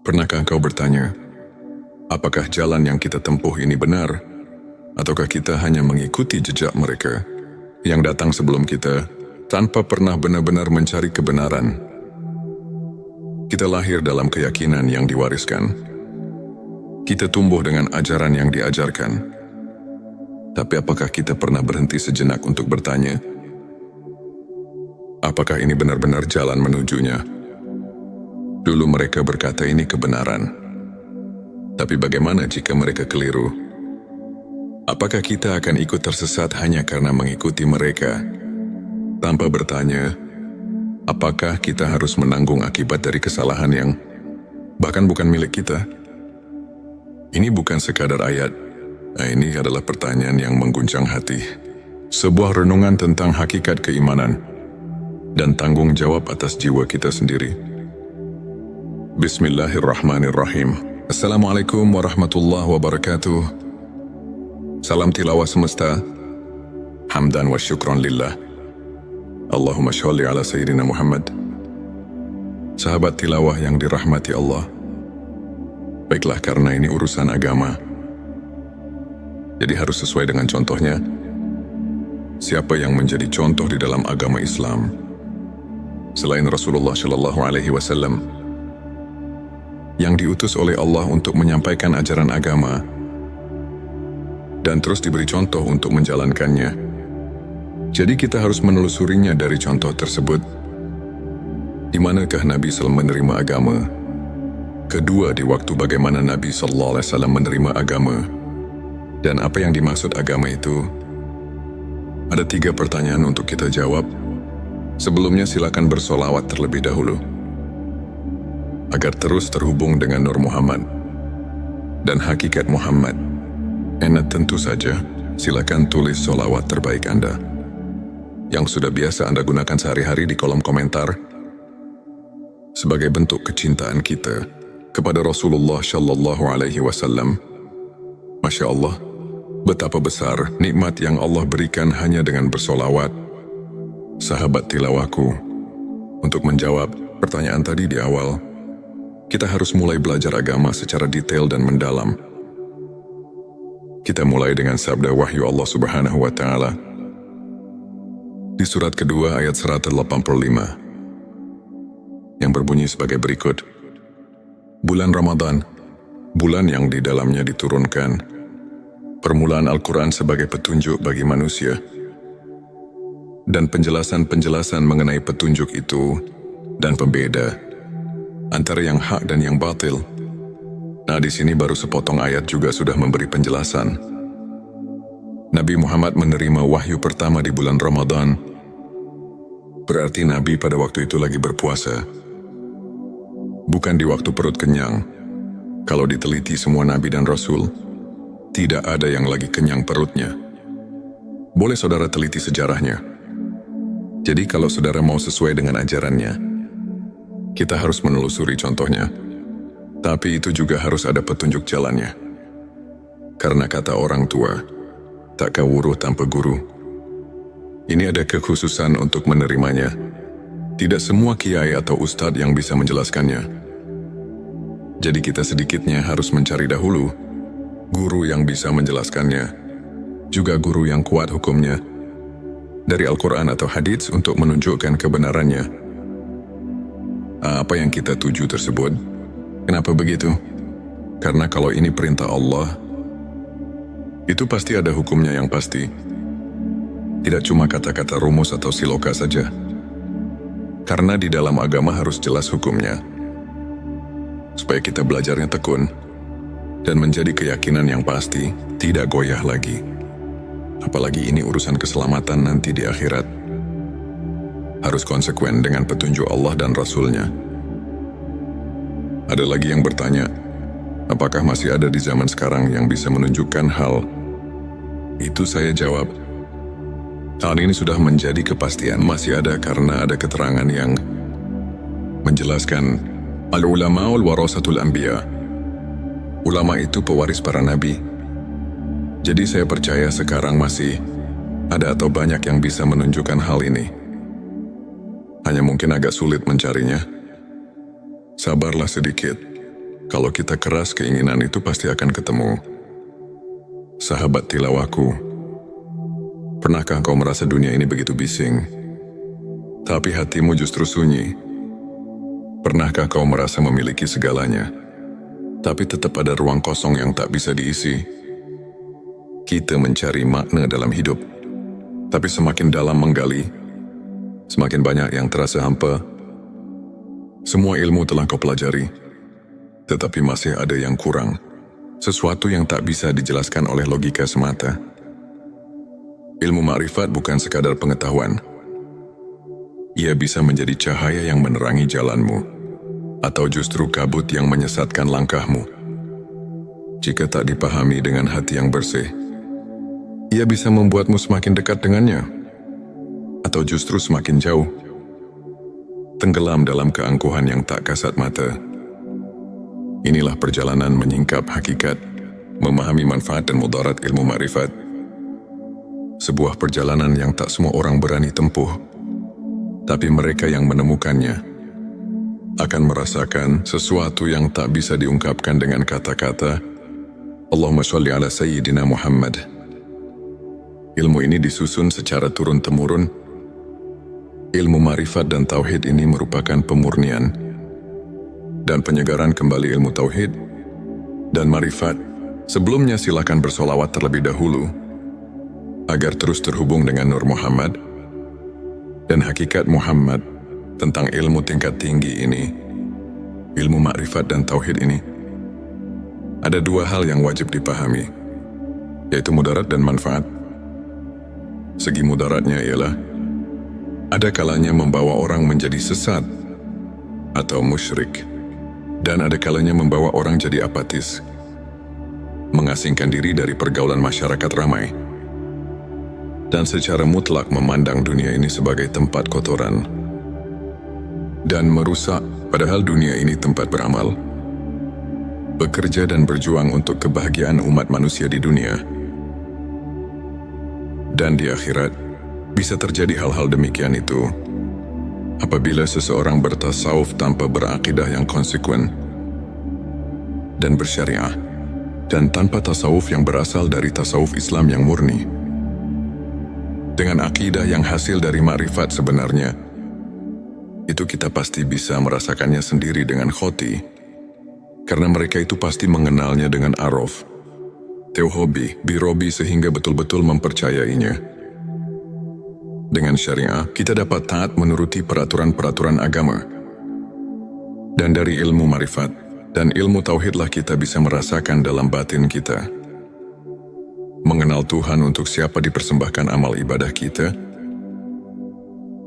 Pernahkah kau bertanya, apakah jalan yang kita tempuh ini benar, ataukah kita hanya mengikuti jejak mereka yang datang sebelum kita tanpa pernah benar-benar mencari kebenaran? Kita lahir dalam keyakinan yang diwariskan. Kita tumbuh dengan ajaran yang diajarkan. Tapi apakah kita pernah berhenti sejenak untuk bertanya, apakah ini benar-benar jalan menujunya? Dulu mereka berkata ini kebenaran. Tapi bagaimana jika mereka keliru? Apakah kita akan ikut tersesat hanya karena mengikuti mereka, tanpa bertanya, apakah kita harus menanggung akibat dari kesalahan yang bahkan bukan milik kita? Ini bukan sekadar ayat. Ini adalah pertanyaan yang mengguncang hati. Sebuah renungan tentang hakikat keimanan dan tanggung jawab atas jiwa kita sendiri. Bismillahirrahmanirrahim. Assalamualaikum warahmatullahi wabarakatuh. Salam tilawah semesta. Hamdan wa syukran lillah. Allahumma sholli ala Sayyidina Muhammad. Sahabat tilawah yang dirahmati Allah. Baiklah, karena ini urusan agama, jadi harus sesuai dengan contohnya. Siapa yang menjadi contoh di dalam agama Islam selain Rasulullah Shallallahu Alaihi Wasallam yang diutus oleh Allah untuk menyampaikan ajaran agama dan terus diberi contoh untuk menjalankannya? Jadi kita harus menelusurinya dari contoh tersebut. Di manakah Nabi SAW menerima agama? Kedua, di waktu bagaimana Nabi SAW menerima agama? Dan apa yang dimaksud agama itu? Ada 3 pertanyaan untuk kita jawab. Sebelumnya silakan bersolawat terlebih dahulu, agar terus terhubung dengan Nur Muhammad dan hakikat Muhammad. Tentu saja, silakan tulis solawat terbaik Anda yang sudah biasa Anda gunakan sehari-hari di kolom komentar sebagai bentuk kecintaan kita kepada Rasulullah Shallallahu Alaihi Wasallam. Masya Allah, betapa besar nikmat yang Allah berikan hanya dengan bersolawat. Sahabat tilawahku, untuk menjawab pertanyaan tadi di awal, kita harus mulai belajar agama secara detail dan mendalam. Kita mulai dengan sabda wahyu Allah Subhanahu wa Ta'ala di surat kedua ayat 185 yang berbunyi sebagai berikut. Bulan Ramadan, bulan yang di dalamnya diturunkan permulaan Al-Quran sebagai petunjuk bagi manusia, dan penjelasan-penjelasan mengenai petunjuk itu dan pembeda antara yang hak dan yang batil. Nah, di sini baru sepotong ayat juga sudah memberi penjelasan. Nabi Muhammad menerima wahyu pertama di bulan Ramadan. Berarti Nabi pada waktu itu lagi berpuasa, bukan di waktu perut kenyang. Kalau diteliti semua Nabi dan Rasul, tidak ada yang lagi kenyang perutnya. Boleh saudara teliti sejarahnya. Jadi kalau saudara mau sesuai dengan ajarannya, kita harus menelusuri contohnya. Tapi itu juga harus ada petunjuk jalannya. Karena kata orang tua, tak kawuruh tanpa guru. Ini ada kekhususan untuk menerimanya. Tidak semua kiai atau ustadz yang bisa menjelaskannya. Jadi kita sedikitnya harus mencari dahulu guru yang bisa menjelaskannya, juga guru yang kuat hukumnya dari Al-Quran atau hadits untuk menunjukkan kebenarannya. Apa yang kita tuju tersebut? Kenapa begitu? Karena kalau ini perintah Allah, itu pasti ada hukumnya yang pasti. Tidak cuma kata-kata rumus atau siloka saja. Karena di dalam agama harus jelas hukumnya, supaya kita belajarnya tekun dan menjadi keyakinan yang pasti, tidak goyah lagi. Apalagi ini urusan keselamatan nanti di akhirat. Harus konsekuen dengan petunjuk Allah dan Rasul-Nya. Ada lagi yang bertanya, apakah masih ada di zaman sekarang yang bisa menunjukkan hal itu? Saya jawab, hal ini sudah menjadi kepastian. Masih ada karena ada keterangan yang menjelaskan al-ulama'ul warasatul anbiya. Ulama itu pewaris para nabi. Jadi saya percaya sekarang masih ada atau banyak yang bisa menunjukkan hal ini. Hanya mungkin agak sulit mencarinya. Sabarlah sedikit. Kalau kita keras, keinginan itu pasti akan ketemu. Sahabat tilawahku, pernahkah kau merasa dunia ini begitu bising, tapi hatimu justru sunyi? Pernahkah kau merasa memiliki segalanya, tapi tetap ada ruang kosong yang tak bisa diisi? Kita mencari makna dalam hidup, tapi semakin dalam menggali, semakin banyak yang terasa hampa. Semua ilmu telah kau pelajari, tetapi masih ada yang kurang, sesuatu yang tak bisa dijelaskan oleh logika semata. Ilmu makrifat bukan sekadar pengetahuan. Ia bisa menjadi cahaya yang menerangi jalanmu, atau justru kabut yang menyesatkan langkahmu. Jika tak dipahami dengan hati yang bersih, ia bisa membuatmu semakin dekat dengannya, atau justru semakin jauh, tenggelam dalam keangkuhan yang tak kasat mata. Inilah perjalanan menyingkap hakikat, memahami manfaat dan mudarat ilmu makrifat. Sebuah perjalanan yang tak semua orang berani tempuh, tapi mereka yang menemukannya akan merasakan sesuatu yang tak bisa diungkapkan dengan kata-kata. Allahumma sholli ala Sayyidina Muhammad. Ilmu ini disusun secara turun-temurun. Ilmu makrifat dan tauhid ini merupakan pemurnian dan penyegaran kembali ilmu tauhid dan makrifat. Sebelumnya silakan bersolawat terlebih dahulu agar terus terhubung dengan Nur Muhammad dan hakikat Muhammad tentang ilmu tingkat tinggi ini, ilmu makrifat dan tauhid ini. Ada dua hal yang wajib dipahami, yaitu mudarat dan manfaat. Segi mudaratnya ialah ada kalanya membawa orang menjadi sesat atau musyrik, dan ada kalanya membawa orang jadi apatis, mengasingkan diri dari pergaulan masyarakat ramai, dan secara mutlak memandang dunia ini sebagai tempat kotoran dan merusak, padahal dunia ini tempat beramal, bekerja dan berjuang untuk kebahagiaan umat manusia di dunia. Dan di akhirat, bisa terjadi hal-hal demikian itu apabila seseorang bertasawuf tanpa berakidah yang konsekuen dan bersyariah, dan tanpa tasawuf yang berasal dari tasawuf Islam yang murni. Dengan akidah yang hasil dari makrifat sebenarnya, itu kita pasti bisa merasakannya sendiri dengan khoti, karena mereka itu pasti mengenalnya dengan araf, tauhobi, birobi, sehingga betul-betul mempercayainya. Dengan syariah, kita dapat taat menuruti peraturan-peraturan agama. Dan dari ilmu marifat dan ilmu tauhidlah kita bisa merasakan dalam batin kita, mengenal Tuhan untuk siapa dipersembahkan amal ibadah kita,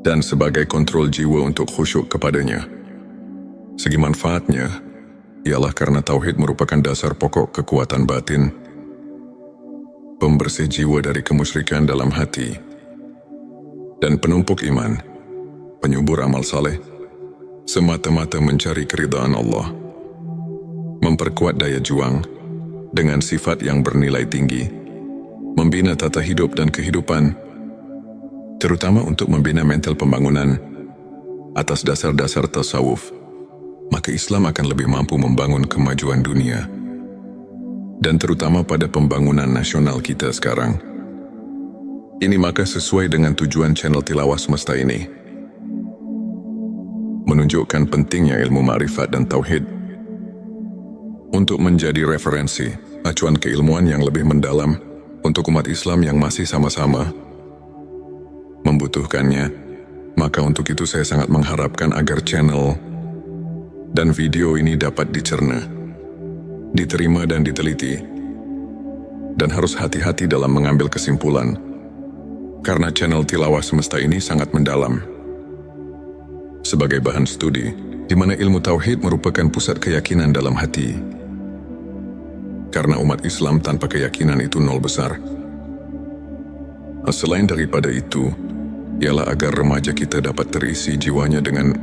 dan sebagai kontrol jiwa untuk khusyuk kepadanya. Segi manfaatnya ialah karena tauhid merupakan dasar pokok kekuatan batin, pembersih jiwa dari kemusyrikan dalam hati, dan penumpuk iman, penyubur amal saleh, semata-mata mencari keridhaan Allah, memperkuat daya juang dengan sifat yang bernilai tinggi, membina tata hidup dan kehidupan, terutama untuk membina mental pembangunan atas dasar-dasar tasawuf. Maka Islam akan lebih mampu membangun kemajuan dunia, dan terutama pada pembangunan nasional kita sekarang. Ini maka sesuai dengan tujuan channel Tilawah Semesta ini, menunjukkan pentingnya ilmu makrifat dan tauhid untuk menjadi referensi, acuan keilmuan yang lebih mendalam untuk umat Islam yang masih sama-sama membutuhkannya. Maka untuk itu saya sangat mengharapkan agar channel dan video ini dapat dicerna, diterima dan diteliti, dan harus hati-hati dalam mengambil kesimpulan, karena channel Tilawah Semesta ini sangat mendalam sebagai bahan studi, di mana ilmu tauhid merupakan pusat keyakinan dalam hati. Karena umat Islam tanpa keyakinan itu nol besar. Selain daripada itu, ialah agar remaja kita dapat terisi jiwanya dengan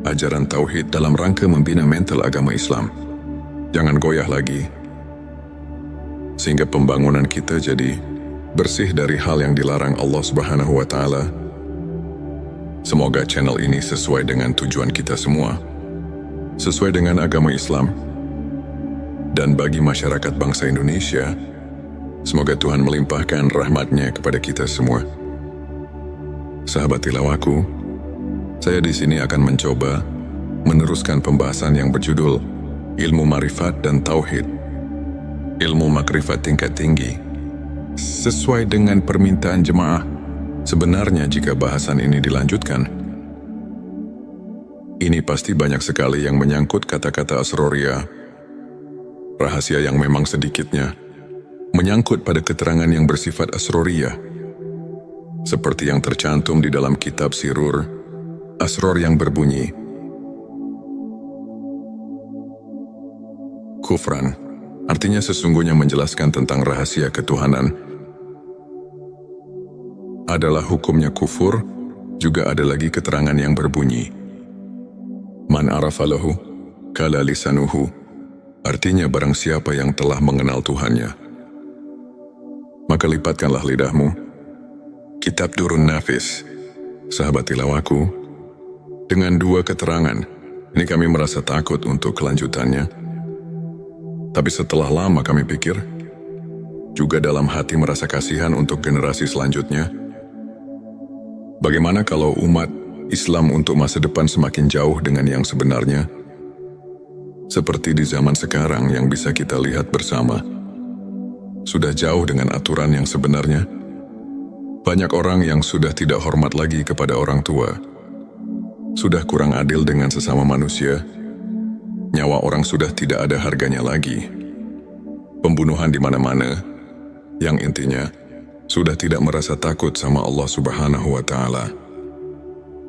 ajaran tauhid dalam rangka membina mental agama Islam. Jangan goyah lagi, sehingga pembangunan kita jadi bersih dari hal yang dilarang Allah Subhanahu wa Ta'ala. Semoga channel ini sesuai dengan tujuan kita semua, sesuai dengan agama Islam. Dan bagi masyarakat bangsa Indonesia, semoga Tuhan melimpahkan rahmat-Nya kepada kita semua. Sahabat tilawahku, saya di sini akan mencoba meneruskan pembahasan yang berjudul Ilmu Ma'rifat dan Tauhid. Ilmu makrifat tingkat tinggi. Sesuai dengan permintaan jemaah, sebenarnya jika bahasan ini dilanjutkan, ini pasti banyak sekali yang menyangkut kata-kata asroria, rahasia yang memang sedikitnya menyangkut pada keterangan yang bersifat asroria, seperti yang tercantum di dalam kitab Sirur, asror yang berbunyi, kufran, artinya sesungguhnya menjelaskan tentang rahasia ketuhanan, adalah hukumnya kufur. Juga ada lagi keterangan yang berbunyi, man arafalahu kala lisanuhu, artinya barang siapa yang telah mengenal Tuhannya, maka lipatkanlah lidahmu. Kitab Durun Nafis. Sahabat tilawahku, dengan dua keterangan ini kami merasa takut untuk kelanjutannya. Tapi setelah lama kami pikir, juga dalam hati merasa kasihan untuk generasi selanjutnya. Bagaimana kalau umat Islam untuk masa depan semakin jauh dengan yang sebenarnya? Seperti di zaman sekarang yang bisa kita lihat bersama, sudah jauh dengan aturan yang sebenarnya. Banyak orang yang sudah tidak hormat lagi kepada orang tua, sudah kurang adil dengan sesama manusia, nyawa orang sudah tidak ada harganya lagi, pembunuhan di mana-mana, yang intinya sudah tidak merasa takut sama Allah Subhanahu wa Ta'ala.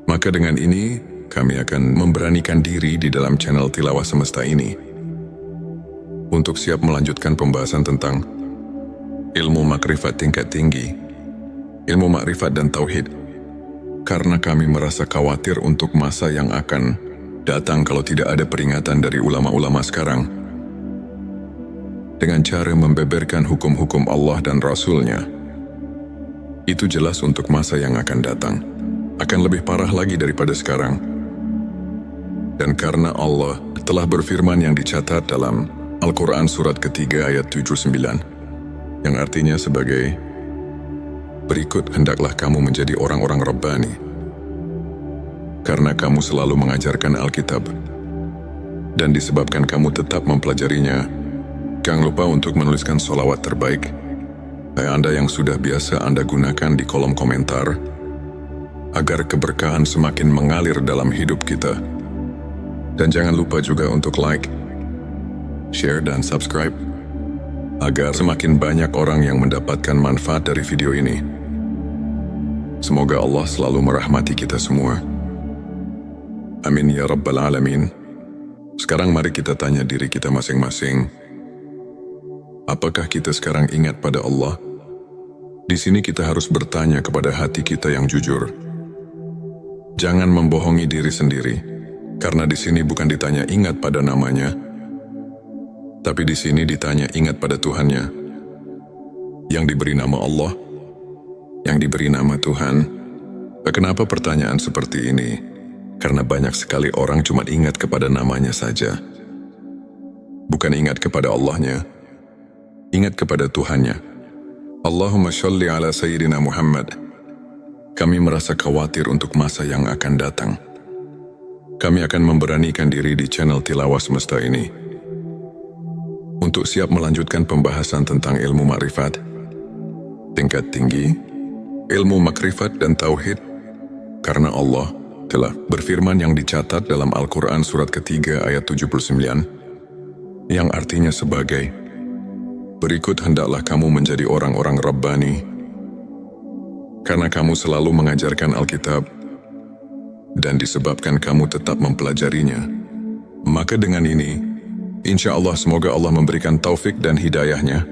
Maka dengan ini, kami akan memberanikan diri di dalam channel Tilawah Semesta ini untuk siap melanjutkan pembahasan tentang ilmu makrifat tingkat tinggi, ilmu makrifat dan tauhid, karena kami merasa khawatir untuk masa yang akan datang kalau tidak ada peringatan dari ulama-ulama sekarang dengan cara membeberkan hukum-hukum Allah dan Rasul-Nya. Itu jelas untuk masa yang akan datang akan lebih parah lagi daripada sekarang. Dan karena Allah telah berfirman yang dicatat dalam Al-Quran surat ketiga ayat 79, yang artinya sebagai berikut, hendaklah kamu menjadi orang-orang Rabbani, karena kamu selalu mengajarkan Alkitab, dan disebabkan kamu tetap mempelajarinya, jangan lupa untuk menuliskan sholawat terbaik Anda yang sudah biasa Anda gunakan di kolom komentar, agar keberkahan semakin mengalir dalam hidup kita. Dan jangan lupa juga untuk like, share dan subscribe, agar semakin banyak orang yang mendapatkan manfaat dari video ini. Semoga Allah selalu merahmati kita semua. Amin ya Rabbal Alamin. Sekarang mari kita tanya diri kita masing-masing, apakah kita sekarang ingat pada Allah? Di sini kita harus bertanya kepada hati kita yang jujur. Jangan membohongi diri sendiri, karena di sini bukan ditanya ingat pada namanya, tapi di sini ditanya ingat pada Tuhannya, yang diberi nama Allah, yang diberi nama Tuhan. Kenapa pertanyaan seperti ini? Karena banyak sekali orang cuma ingat kepada namanya saja, bukan ingat kepada Allahnya, ingat kepada Tuhannya. Allahumma sholli ala Sayyidina Muhammad. Kami merasa khawatir untuk masa yang akan datang. Kami akan memberanikan diri di channel Tilawah Semesta ini untuk siap melanjutkan pembahasan tentang ilmu makrifat tingkat tinggi, ilmu makrifat dan tauhid, karena Allah telah berfirman yang dicatat dalam Al-Quran surat ketiga ayat 79, yang artinya sebagai berikut, hendaklah kamu menjadi orang-orang Rabbani, karena kamu selalu mengajarkan Alkitab, dan disebabkan kamu tetap mempelajarinya. Maka dengan ini, insya Allah semoga Allah memberikan taufik dan hidayahnya,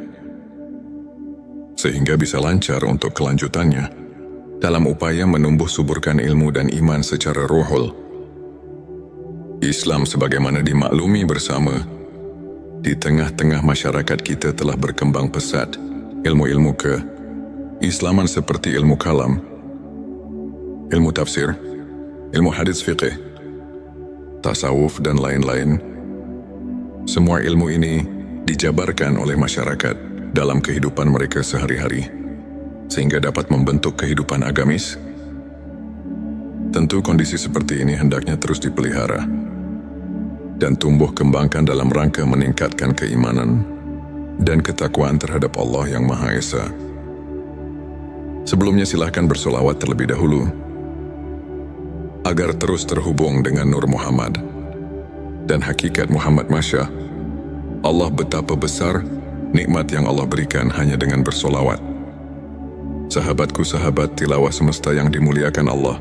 sehingga bisa lancar untuk kelanjutannya, dalam upaya menumbuh suburkan ilmu dan iman secara ruhul. Islam sebagaimana dimaklumi bersama, di tengah-tengah masyarakat kita telah berkembang pesat ilmu-ilmu keislaman seperti ilmu kalam, ilmu tafsir, ilmu hadis fiqih, tasawuf, dan lain-lain. Semua ilmu ini dijabarkan oleh masyarakat dalam kehidupan mereka sehari-hari, sehingga dapat membentuk kehidupan agamis. Tentu kondisi seperti ini hendaknya terus dipelihara dan tumbuh kembangkan dalam rangka meningkatkan keimanan dan ketakwaan terhadap Allah yang Maha Esa. Sebelumnya silahkan bersolawat terlebih dahulu agar terus terhubung dengan Nur Muhammad dan hakikat Muhammad. Masya Allah, betapa besar nikmat yang Allah berikan hanya dengan bersolawat. Sahabatku, sahabat tilawah semesta yang dimuliakan Allah,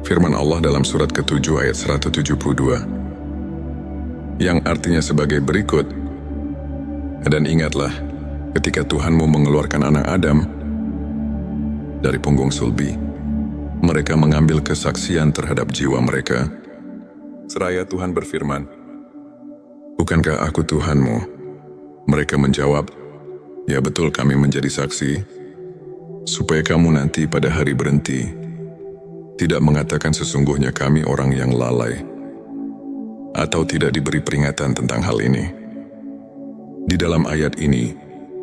firman Allah dalam surat ke-7 ayat 172 yang artinya sebagai berikut, "Dan ingatlah ketika Tuhanmu mengeluarkan anak Adam dari punggung sulbi, mereka mengambil kesaksian terhadap jiwa mereka. Seraya Tuhan berfirman, bukankah aku Tuhanmu? Mereka menjawab, ya betul, kami menjadi saksi, supaya kamu nanti pada hari berhenti tidak mengatakan sesungguhnya kami orang yang lalai, atau tidak diberi peringatan tentang hal ini." Di dalam ayat ini,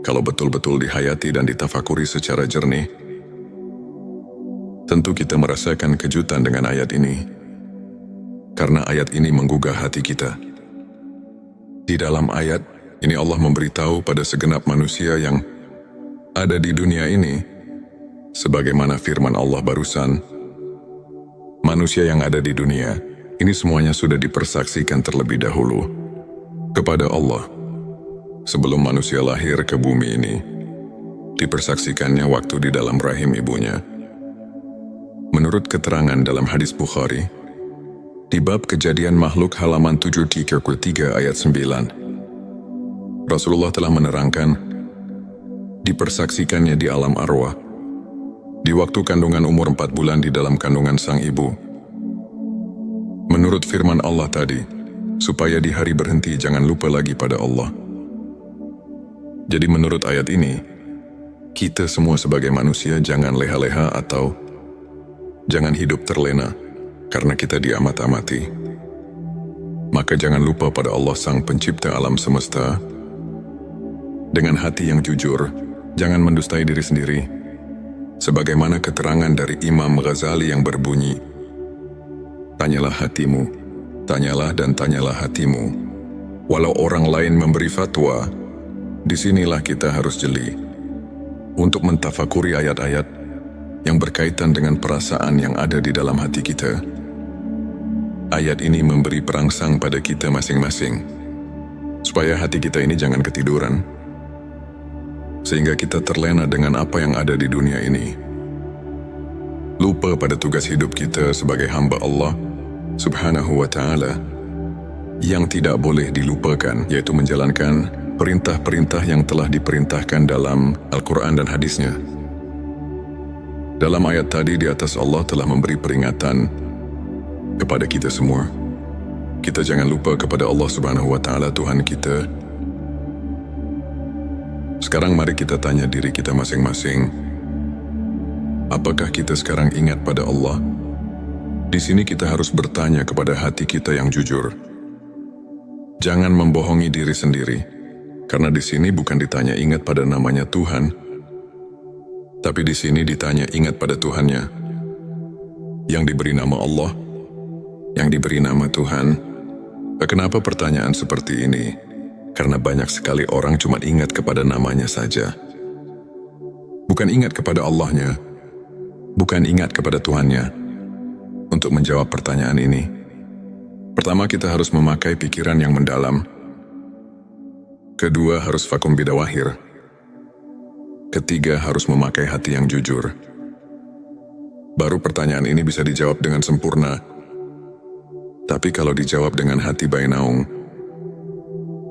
kalau betul-betul dihayati dan ditafakuri secara jernih, tentu kita merasakan kejutan dengan ayat ini, karena ayat ini menggugah hati kita. Di dalam ayat ini Allah memberitahu pada segenap manusia yang ada di dunia ini, sebagaimana firman Allah barusan, manusia yang ada di dunia ini semuanya sudah dipersaksikan terlebih dahulu kepada Allah. Sebelum manusia lahir ke bumi ini, dipersaksikannya waktu di dalam rahim ibunya. Menurut keterangan dalam hadis Bukhari, di bab kejadian makhluk halaman 733 ayat 9, Rasulullah telah menerangkan, dipersaksikannya di alam arwah, di waktu kandungan umur 4 bulan di dalam kandungan sang ibu. Menurut firman Allah tadi, supaya di hari berhenti jangan lupa lagi pada Allah. Jadi menurut ayat ini, kita semua sebagai manusia jangan leha-leha atau jangan hidup terlena karena kita diamat-amati. Maka jangan lupa pada Allah sang pencipta alam semesta. Dengan hati yang jujur, jangan mendustai diri sendiri. Sebagaimana keterangan dari Imam Ghazali yang berbunyi, tanyalah hatimu, tanyalah dan tanyalah hatimu. Walau orang lain memberi fatwa, disinilah kita harus jeli untuk mentafakuri ayat-ayat yang berkaitan dengan perasaan yang ada di dalam hati kita. Ayat ini memberi perangsang pada kita masing-masing, supaya hati kita ini jangan ketiduran, sehingga kita terlena dengan apa yang ada di dunia ini. Lupa pada tugas hidup kita sebagai hamba Allah Subhanahu wa ta'ala yang tidak boleh dilupakan, yaitu menjalankan perintah-perintah yang telah diperintahkan dalam Al-Quran dan hadisnya. Dalam ayat tadi di atas Allah telah memberi peringatan kepada kita semua. Kita jangan lupa kepada Allah Subhanahu wa ta'ala Tuhan kita. Sekarang mari kita tanya diri kita masing-masing, apakah kita sekarang ingat pada Allah? Di sini kita harus bertanya kepada hati kita yang jujur. Jangan membohongi diri sendiri, karena di sini bukan ditanya ingat pada namanya Tuhan, tapi di sini ditanya ingat pada Tuhannya, yang diberi nama Allah, yang diberi nama Tuhan. Kenapa pertanyaan seperti ini? Karena banyak sekali orang cuma ingat kepada namanya saja, bukan ingat kepada Allahnya, bukan ingat kepada Tuhannya. Untuk menjawab pertanyaan ini, pertama kita harus memakai pikiran yang mendalam. Kedua, harus vakum bidawahir. Ketiga, harus memakai hati yang jujur. Baru pertanyaan ini bisa dijawab dengan sempurna. Tapi kalau dijawab dengan hati bainaung,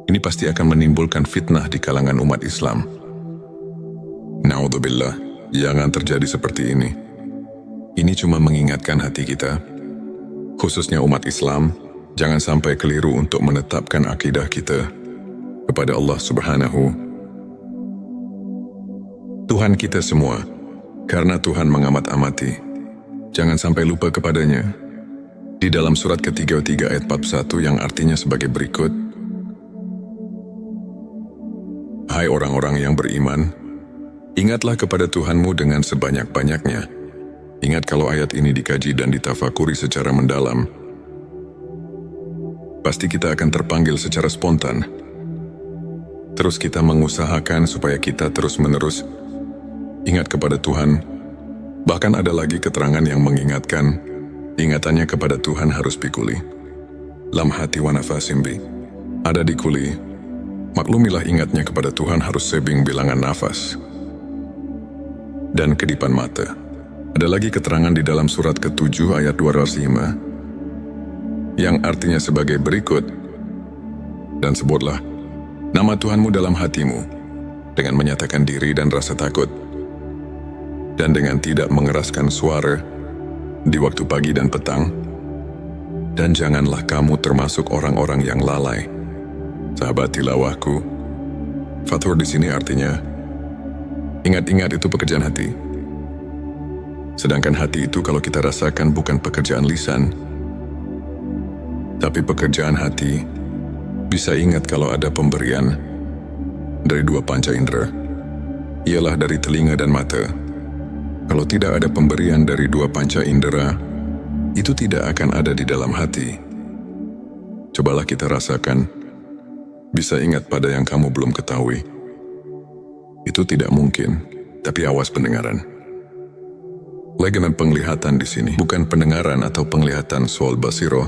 ini pasti akan menimbulkan fitnah di kalangan umat Islam. Naudzubillah, jangan terjadi seperti ini. Ini cuma mengingatkan hati kita, khususnya umat Islam, jangan sampai keliru untuk menetapkan akidah kita kepada Allah Subhanahu Tuhan kita semua. Karena Tuhan mengamat-amati, jangan sampai lupa kepadanya. Di dalam surat ke-33 ayat 41 yang artinya sebagai berikut, "Hai orang-orang yang beriman, ingatlah kepada Tuhanmu dengan sebanyak-banyaknya." Ingat kalau ayat ini dikaji dan ditafakuri secara mendalam, pasti kita akan terpanggil secara spontan. Terus kita mengusahakan supaya kita terus-menerus ingat kepada Tuhan. Bahkan ada lagi keterangan yang mengingatkan, ingatannya kepada Tuhan harus bikuli. Lam hati wa nafasim bi. Ada di kuli. Maklumilah ingatnya kepada Tuhan harus sebing bilangan nafas. Dan kedipan mata. Ada lagi keterangan di dalam surat ke-7 ayat 205 yang artinya sebagai berikut, "Dan sebutlah nama Tuhanmu dalam hatimu dengan menyatakan diri dan rasa takut, dan dengan tidak mengeraskan suara di waktu pagi dan petang, dan janganlah kamu termasuk orang-orang yang lalai." Sahabat tilawahku, fathur di sini artinya ingat-ingat itu pekerjaan hati. Sedangkan hati itu kalau kita rasakan bukan pekerjaan lisan, tapi pekerjaan hati bisa ingat kalau ada pemberian dari dua panca indera, ialah dari telinga dan mata. Kalau tidak ada pemberian dari dua panca indera, itu tidak akan ada di dalam hati. Cobalah kita rasakan, bisa ingat pada yang kamu belum ketahui. Itu tidak mungkin, tapi awas pendengaran. Legenan penglihatan di sini bukan pendengaran atau penglihatan soal basiro,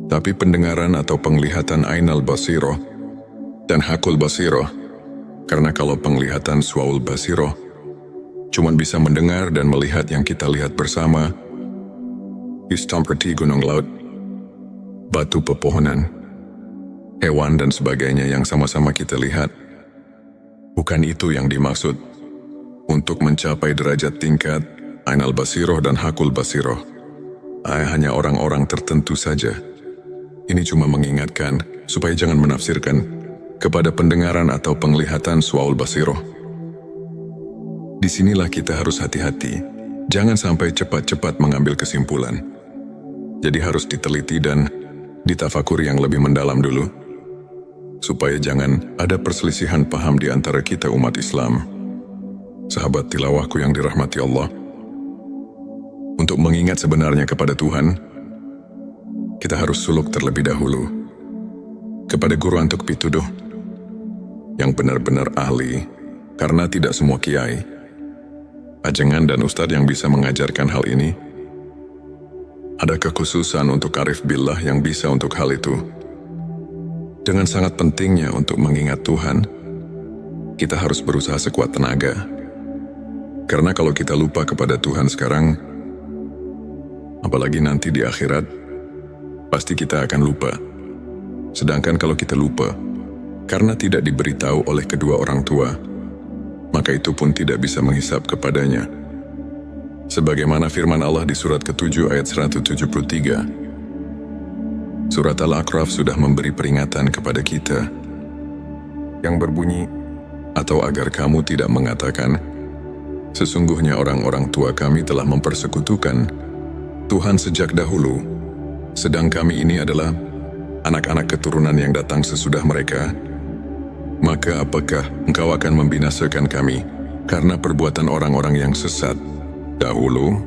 tapi pendengaran atau penglihatan ainal basiro dan hakul basiro. Karena kalau penglihatan suaul basiro cuman bisa mendengar dan melihat yang kita lihat bersama, seperti gunung laut, batu pepohonan, hewan dan sebagainya yang sama-sama kita lihat. Bukan itu yang dimaksud. Untuk mencapai derajat tingkat ainal basiroh dan hakul basiroh, hanya orang-orang tertentu saja. Ini cuma mengingatkan supaya jangan menafsirkan kepada pendengaran atau penglihatan suaul basiroh. Disinilah kita harus hati-hati, jangan sampai cepat-cepat mengambil kesimpulan. Jadi harus diteliti dan ditafakuri yang lebih mendalam dulu, supaya jangan ada perselisihan paham di antara kita umat Islam. Sahabat tilawahku yang dirahmati Allah, untuk mengingat sebenarnya kepada Tuhan, kita harus suluk terlebih dahulu kepada guru antuk pituduh yang benar-benar ahli, karena tidak semua kiai, ajengan dan ustadz yang bisa mengajarkan hal ini. Ada kekhususan untuk arif billah yang bisa untuk hal itu. Dengan sangat pentingnya untuk mengingat Tuhan, kita harus berusaha sekuat tenaga. Karena kalau kita lupa kepada Tuhan sekarang, apalagi nanti di akhirat, pasti kita akan lupa. Sedangkan kalau kita lupa, karena tidak diberitahu oleh kedua orang tua, maka itu pun tidak bisa menghisap kepadanya. Sebagaimana firman Allah di surat ke-7 ayat 173. Surat Al-A'raf sudah memberi peringatan kepada kita yang berbunyi, "Atau agar kamu tidak mengatakan, sesungguhnya orang-orang tua kami telah mempersekutukan Tuhan sejak dahulu, sedang kami ini adalah anak-anak keturunan yang datang sesudah mereka. Maka apakah engkau akan membinasakan kami karena perbuatan orang-orang yang sesat dahulu?"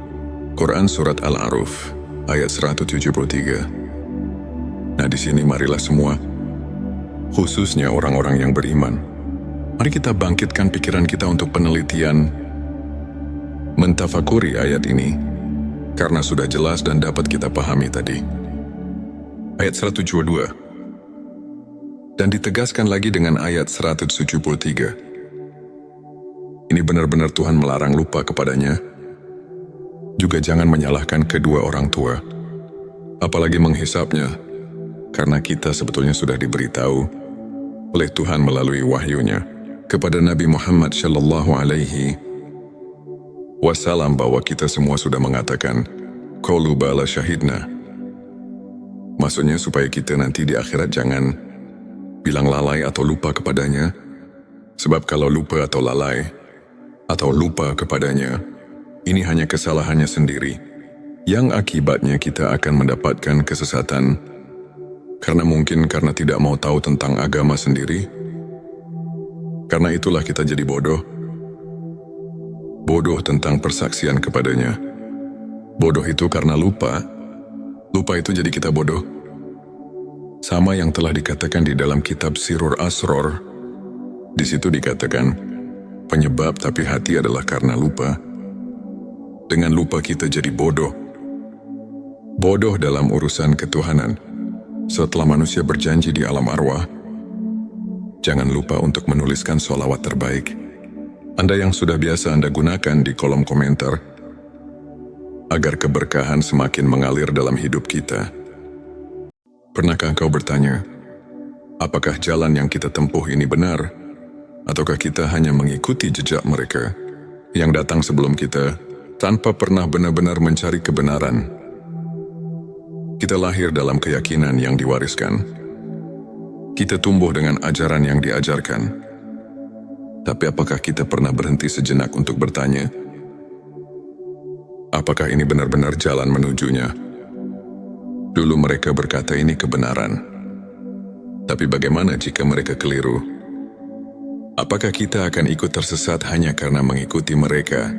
Quran Surat Al-A'raf ayat 173. Nah di sini marilah semua, khususnya orang-orang yang beriman, mari kita bangkitkan pikiran kita untuk penelitian mentafakuri ayat ini, karena sudah jelas dan dapat kita pahami tadi. Ayat 172. Dan ditegaskan lagi dengan ayat 173. Ini benar-benar Tuhan melarang lupa kepadanya. Juga jangan menyalahkan kedua orang tua, apalagi menghisapnya, karena kita sebetulnya sudah diberitahu oleh Tuhan melalui wahyunya kepada Nabi Muhammad Shallallahu Alaihi Wasallam bahwa kita semua sudah mengatakan qaulu bala syahidna. Maksudnya supaya kita nanti di akhirat jangan bilang lalai atau lupa kepadanya. Sebab kalau lupa atau lalai atau lupa kepadanya, ini hanya kesalahannya sendiri yang akibatnya kita akan mendapatkan kesesatan karena tidak mau tahu tentang agama sendiri. Karena itulah kita jadi bodoh. Bodoh tentang persaksian kepadanya. Bodoh itu karena lupa. Lupa itu jadi kita bodoh. Sama yang telah dikatakan di dalam kitab Sirur Asror. Di situ dikatakan, penyebab tapi hati adalah karena lupa. Dengan lupa kita jadi bodoh. Bodoh dalam urusan ketuhanan. Setelah manusia berjanji di alam arwah, jangan lupa untuk menuliskan sholawat terbaik. Anda yang sudah biasa Anda gunakan di kolom komentar, agar keberkahan semakin mengalir dalam hidup kita. Pernahkah engkau bertanya, apakah jalan yang kita tempuh ini benar, ataukah kita hanya mengikuti jejak mereka yang datang sebelum kita tanpa pernah benar-benar mencari kebenaran? Kita lahir dalam keyakinan yang diwariskan. Kita tumbuh dengan ajaran yang diajarkan. Tapi apakah kita pernah berhenti sejenak untuk bertanya, apakah ini benar-benar jalan menujunya? Dulu mereka berkata ini kebenaran. Tapi bagaimana jika mereka keliru? Apakah kita akan ikut tersesat hanya karena mengikuti mereka?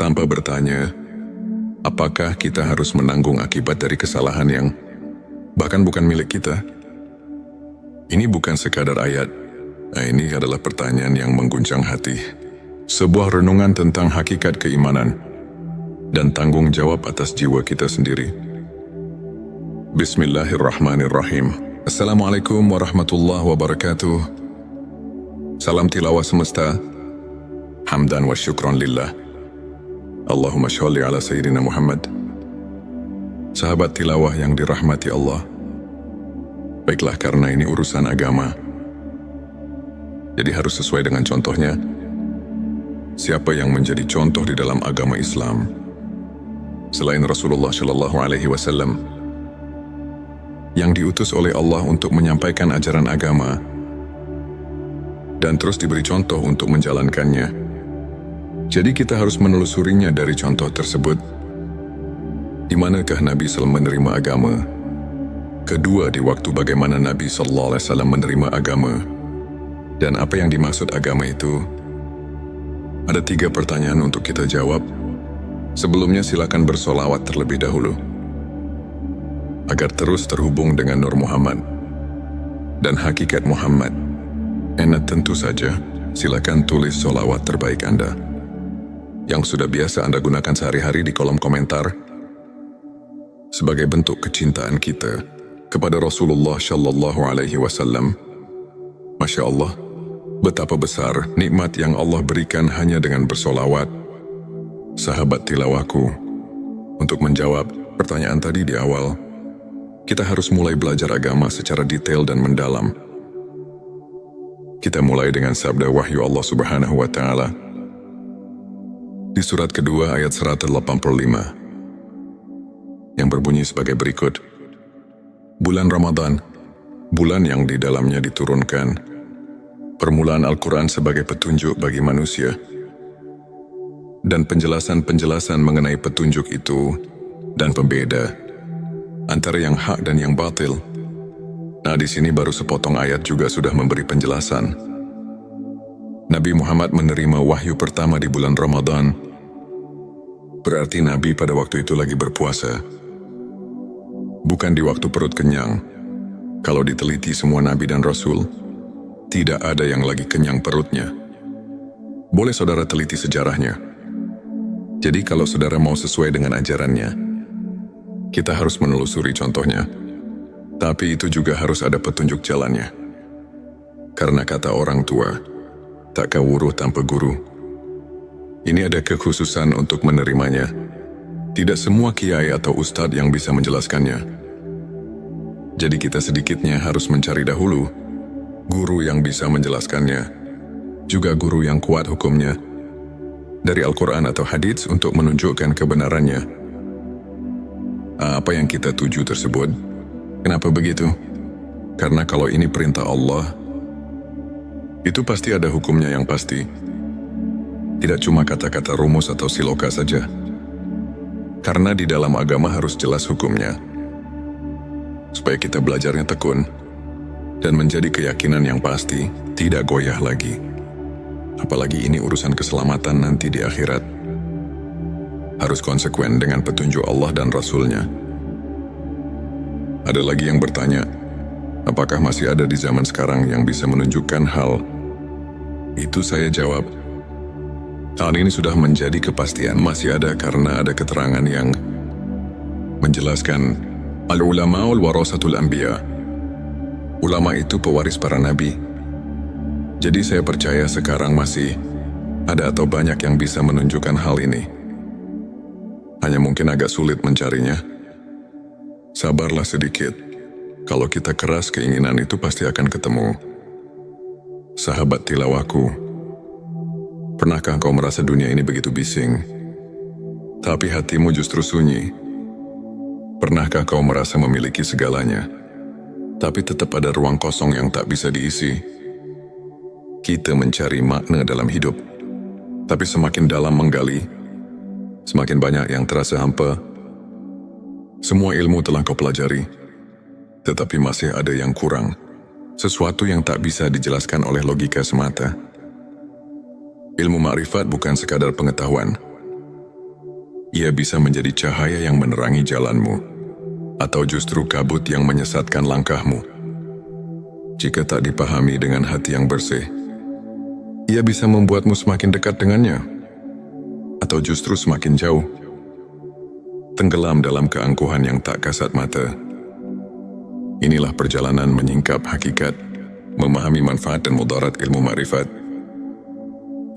Tanpa bertanya, apakah kita harus menanggung akibat dari kesalahan yang bahkan bukan milik kita? Ini bukan sekadar ayat. Ini adalah pertanyaan yang mengguncang hati. Sebuah renungan tentang hakikat keimanan dan tanggung jawab atas jiwa kita sendiri. Bismillahirrahmanirrahim. Assalamualaikum warahmatullahi wabarakatuh. Salam tilawah semesta. Hamdan wa syukron lillah. Allahumma sholli ala Sayyidina Muhammad. Sahabat tilawah yang dirahmati Allah. Baiklah, karena ini urusan agama, jadi harus sesuai dengan contohnya. Siapa yang menjadi contoh di dalam agama Islam selain Rasulullah Shallallahu Alaihi Wasallam yang diutus oleh Allah untuk menyampaikan ajaran agama dan terus diberi contoh untuk menjalankannya? Jadi kita harus menelusurinya dari contoh tersebut. Di manakah Nabi SAW menerima agama? Kedua, di waktu bagaimana Nabi SAW menerima agama? Dan apa yang dimaksud agama itu? Ada 3 pertanyaan untuk kita jawab. Sebelumnya silakan bersolawat terlebih dahulu, agar terus terhubung dengan Nur Muhammad dan hakikat Muhammad. Tentu saja, silakan tulis solawat terbaik Anda yang sudah biasa Anda gunakan sehari-hari di kolom komentar sebagai bentuk kecintaan kita kepada Rasulullah Shallallahu Alaihi Wasallam. Masya Allah, betapa besar nikmat yang Allah berikan hanya dengan bersolawat. Sahabat tilawahku, untuk menjawab pertanyaan tadi di awal, kita harus mulai belajar agama secara detail dan mendalam. Kita mulai dengan sabda wahyu Allah Subhanahu wa Ta'ala di surat kedua ayat 185 yang berbunyi sebagai berikut. Bulan Ramadan, bulan yang di dalamnya diturunkan permulaan Al-Quran sebagai petunjuk bagi manusia, dan penjelasan-penjelasan mengenai petunjuk itu dan pembeda antara yang hak dan yang batil. Nah, di sini baru sepotong ayat juga sudah memberi penjelasan. Nabi Muhammad menerima wahyu pertama di bulan Ramadan. Berarti Nabi pada waktu itu lagi berpuasa, bukan di waktu perut kenyang. Kalau diteliti semua Nabi dan Rasul, tidak ada yang lagi kenyang perutnya. Boleh saudara teliti sejarahnya. Jadi kalau saudara mau sesuai dengan ajarannya, kita harus menelusuri contohnya. Tapi itu juga harus ada petunjuk jalannya. Karena kata orang tua, tak kawuruh tanpa guru. Ini ada kekhususan untuk menerimanya. Tidak semua kiai atau ustadz yang bisa menjelaskannya. Jadi kita sedikitnya harus mencari dahulu guru yang bisa menjelaskannya, juga guru yang kuat hukumnya dari Al-Quran atau hadits untuk menunjukkan kebenarannya. Apa yang kita tuju tersebut? Kenapa begitu? Karena kalau ini perintah Allah, itu pasti ada hukumnya yang pasti. Tidak cuma kata-kata rumus atau siloka saja. Karena di dalam agama harus jelas hukumnya. Supaya kita belajarnya tekun dan menjadi keyakinan yang pasti, tidak goyah lagi. Apalagi ini urusan keselamatan nanti di akhirat. Harus konsekuen dengan petunjuk Allah dan Rasul-Nya. Ada lagi yang bertanya, apakah masih ada di zaman sekarang yang bisa menunjukkan hal itu? Saya jawab, hal ini sudah menjadi kepastian. Masih ada karena ada keterangan yang menjelaskan al-ulama'ul warasatul anbiya. Ulama itu pewaris para nabi. Jadi saya percaya sekarang masih ada atau banyak yang bisa menunjukkan hal ini. Hanya mungkin agak sulit mencarinya. Sabarlah sedikit. Kalau kita keras keinginan itu pasti akan ketemu. Sahabat tilawahku, pernahkah kau merasa dunia ini begitu bising, tapi hatimu justru sunyi? Pernahkah kau merasa memiliki segalanya, tapi tetap ada ruang kosong yang tak bisa diisi? Kita mencari makna dalam hidup, tapi semakin dalam menggali, semakin banyak yang terasa hampa. Semua ilmu telah kau pelajari, tetapi masih ada yang kurang. Sesuatu yang tak bisa dijelaskan oleh logika semata. Ilmu ma'rifat bukan sekadar pengetahuan. Ia bisa menjadi cahaya yang menerangi jalanmu, atau justru kabut yang menyesatkan langkahmu. Jika tak dipahami dengan hati yang bersih, ia bisa membuatmu semakin dekat dengannya, atau justru semakin jauh, tenggelam dalam keangkuhan yang tak kasat mata. Inilah perjalanan menyingkap hakikat, memahami manfaat dan mudarat ilmu ma'rifat.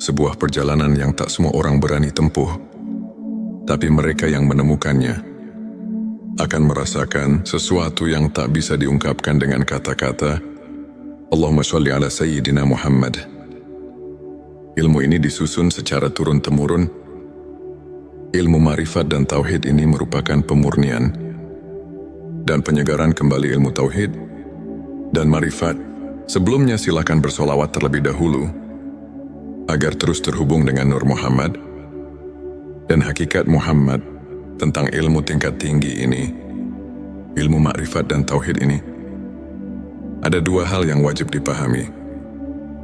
Sebuah perjalanan yang tak semua orang berani tempuh, tapi mereka yang menemukannya akan merasakan sesuatu yang tak bisa diungkapkan dengan kata-kata. Allahumma sholli ala Sayyidina Muhammad. Ilmu ini disusun secara turun-temurun. Ilmu ma'rifat dan tauhid ini merupakan pemurnian dan penyegaran kembali ilmu tauhid dan ma'rifat. Sebelumnya silakan bersolawat terlebih dahulu agar terus terhubung dengan Nur Muhammad dan hakikat Muhammad tentang ilmu tingkat tinggi ini, ilmu ma'rifat dan tauhid ini. Ada dua hal yang wajib dipahami,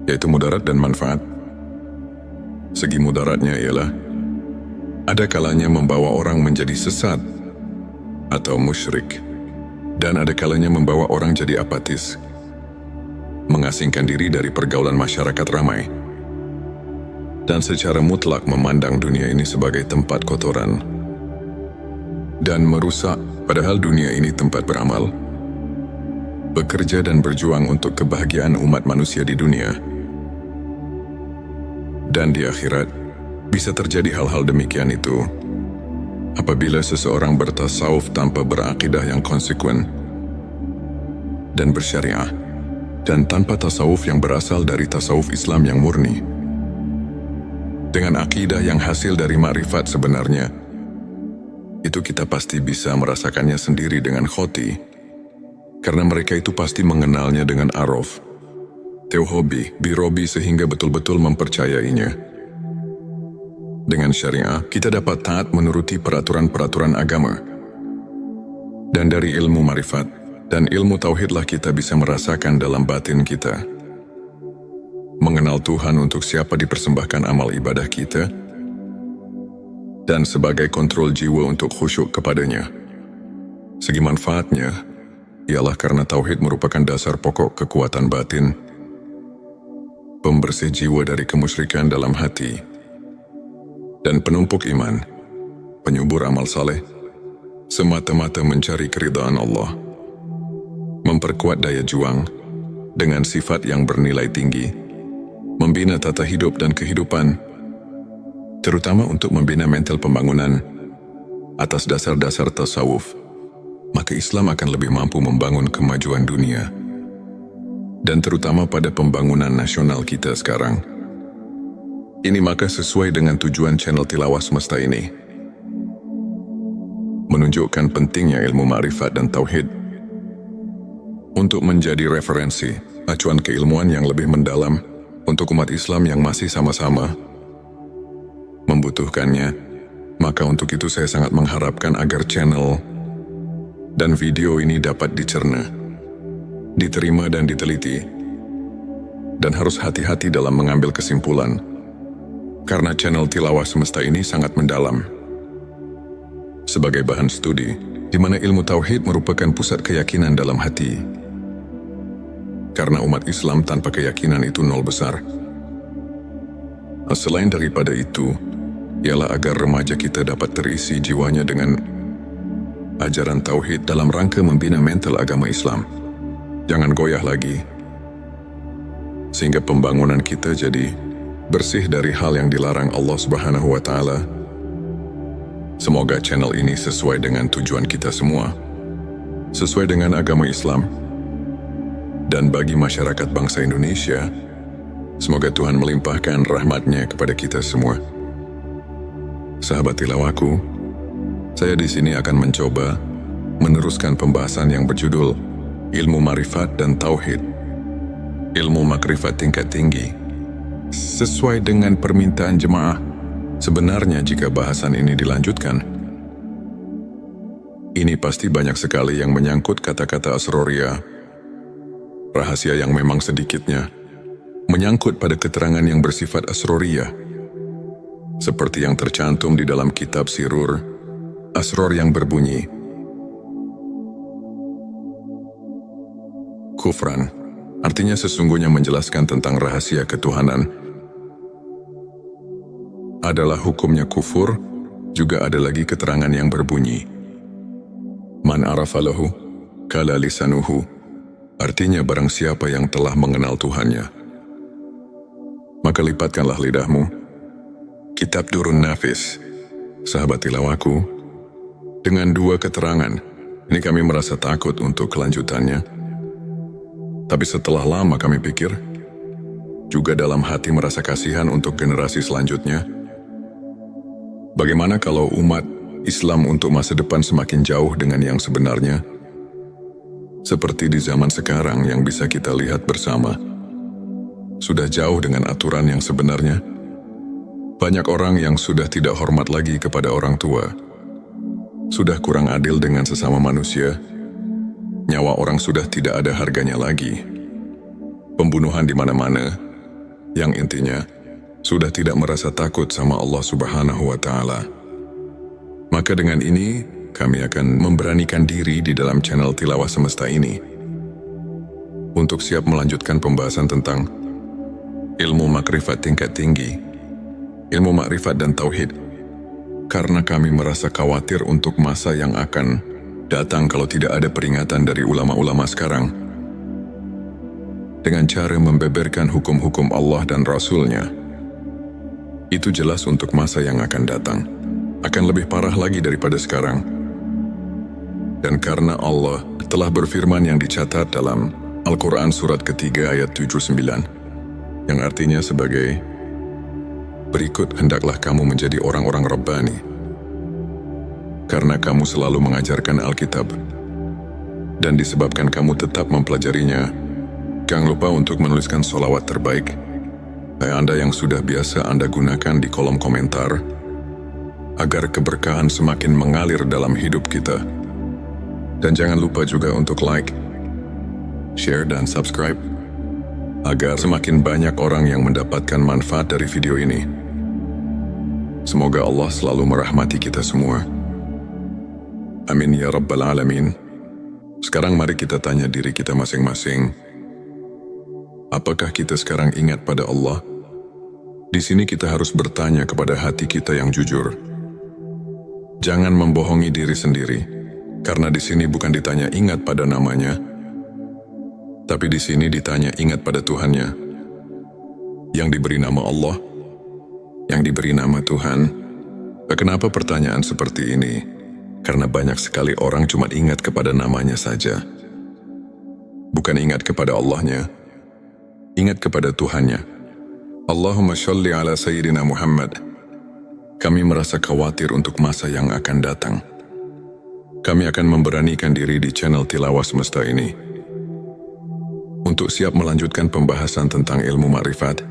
yaitu mudarat dan manfaat. Segi mudaratnya ialah ada kalanya membawa orang menjadi sesat atau musyrik, dan ada kalanya membawa orang jadi apatis, mengasingkan diri dari pergaulan masyarakat ramai, dan secara mutlak memandang dunia ini sebagai tempat kotoran dan merusak, padahal dunia ini tempat beramal, bekerja dan berjuang untuk kebahagiaan umat manusia di dunia. Dan di akhirat, bisa terjadi hal-hal demikian itu apabila seseorang bertasawuf tanpa berakidah yang konsekuen dan bersyariah, dan tanpa tasawuf yang berasal dari tasawuf Islam yang murni. Dengan akidah yang hasil dari ma'rifat sebenarnya, itu kita pasti bisa merasakannya sendiri dengan khoti, karena mereka itu pasti mengenalnya dengan araf, tauhobi, birobi, sehingga betul-betul mempercayainya. Dengan syariah, kita dapat taat menuruti peraturan-peraturan agama. Dan dari ilmu ma'rifat dan ilmu tauhidlah kita bisa merasakan dalam batin kita, mengenal Tuhan untuk siapa dipersembahkan amal ibadah kita, dan sebagai kontrol jiwa untuk khusyuk kepadanya. Segi manfaatnya ialah karena tauhid merupakan dasar pokok kekuatan batin, pembersih jiwa dari kemusyrikan dalam hati, dan penumpuk iman, penyubur amal saleh, semata-mata mencari keridhaan Allah, memperkuat daya juang dengan sifat yang bernilai tinggi, membina tata hidup dan kehidupan, terutama untuk membina mental pembangunan atas dasar-dasar tasawuf. Maka Islam akan lebih mampu membangun kemajuan dunia, dan terutama pada pembangunan nasional kita sekarang. Ini maka sesuai dengan tujuan channel Tilawah Semesta ini, menunjukkan pentingnya ilmu ma'rifat dan tauhid untuk menjadi referensi, acuan keilmuan yang lebih mendalam untuk umat Islam yang masih sama-sama membutuhkannya, Maka untuk itu saya sangat mengharapkan agar channel dan video ini dapat dicerna, diterima dan diteliti, dan harus hati-hati dalam mengambil kesimpulan, karena channel Tilawah Semesta ini sangat mendalam. Sebagai bahan studi, di mana ilmu tauhid merupakan pusat keyakinan dalam hati. Karena umat Islam tanpa keyakinan itu nol besar. Selain daripada itu, ialah agar remaja kita dapat terisi jiwanya dengan ajaran tauhid dalam rangka membina mental agama Islam. Jangan goyah lagi, sehingga pembangunan kita jadi bersih dari hal yang dilarang Allah Subhanahu wa Ta'ala. Semoga channel ini sesuai dengan tujuan kita semua, sesuai dengan agama Islam, dan bagi masyarakat bangsa Indonesia, semoga Tuhan melimpahkan rahmat-Nya kepada kita semua. Sahabat tilawahku, saya di sini akan mencoba meneruskan pembahasan yang berjudul Ilmu Ma'rifat dan Tauhid, Ilmu Makrifat Tingkat Tinggi. Sesuai dengan permintaan jemaah, sebenarnya jika bahasan ini dilanjutkan, ini pasti banyak sekali yang menyangkut kata-kata asroria, rahasia yang memang sedikitnya menyangkut pada keterangan yang bersifat asroria, seperti yang tercantum di dalam kitab Sirur Asror yang berbunyi, kufran, artinya sesungguhnya menjelaskan tentang rahasia ketuhanan, adalah hukumnya kufur. Juga ada lagi keterangan yang berbunyi, man arafalahu kala lisanuhu, artinya barang siapa yang telah mengenal Tuhannya, maka lipatkanlah lidahmu. Kitab Durun Nafis. Sahabat tilawahku, dengan dua keterangan ini kami merasa takut untuk kelanjutannya. Tapi setelah lama kami pikir, juga dalam hati merasa kasihan untuk generasi selanjutnya. Bagaimana kalau umat Islam untuk masa depan semakin jauh dengan yang sebenarnya? Seperti di zaman sekarang yang bisa kita lihat bersama, sudah jauh dengan aturan yang sebenarnya. Banyak orang yang sudah tidak hormat lagi kepada orang tua, sudah kurang adil dengan sesama manusia, nyawa orang sudah tidak ada harganya lagi, pembunuhan di mana-mana, yang intinya sudah tidak merasa takut sama Allah Subhanahu wa Ta'ala. Maka dengan ini, kami akan memberanikan diri di dalam channel Tilawah Semesta ini untuk siap melanjutkan pembahasan tentang ilmu makrifat tingkat tinggi, ilmu makrifat dan tauhid, karena kami merasa khawatir untuk masa yang akan datang kalau tidak ada peringatan dari ulama-ulama sekarang dengan cara membeberkan hukum-hukum Allah dan Rasul-Nya. Itu jelas untuk masa yang akan datang akan lebih parah lagi daripada sekarang. Dan karena Allah telah berfirman yang dicatat dalam Al-Quran surat ketiga ayat 79, yang artinya sebagai berikut, hendaklah kamu menjadi orang-orang Rabbani, karena kamu selalu mengajarkan Alkitab, dan disebabkan kamu tetap mempelajarinya, jangan lupa untuk menuliskan sholawat terbaik Anda yang sudah biasa Anda gunakan di kolom komentar, agar keberkahan semakin mengalir dalam hidup kita. Dan jangan lupa juga untuk like, share dan subscribe, agar semakin banyak orang yang mendapatkan manfaat dari video ini. Semoga Allah selalu merahmati kita semua. Amin ya Rabbal Alamin. Sekarang mari kita tanya diri kita masing-masing. Apakah kita sekarang ingat pada Allah? Di sini kita harus bertanya kepada hati kita yang jujur. Jangan membohongi diri sendiri, karena di sini bukan ditanya ingat pada namanya, tapi di sini ditanya ingat pada Tuhannya, yang diberi nama Allah, yang diberi nama Tuhan. Kenapa pertanyaan seperti ini? Karena banyak sekali orang cuma ingat kepada namanya saja, bukan ingat kepada Allahnya, ingat kepada Tuhannya. Allahumma sholli ala Sayyidina Muhammad. Kami merasa khawatir untuk masa yang akan datang. Kami akan memberanikan diri di channel Tilawah Semesta ini untuk siap melanjutkan pembahasan tentang ilmu makrifat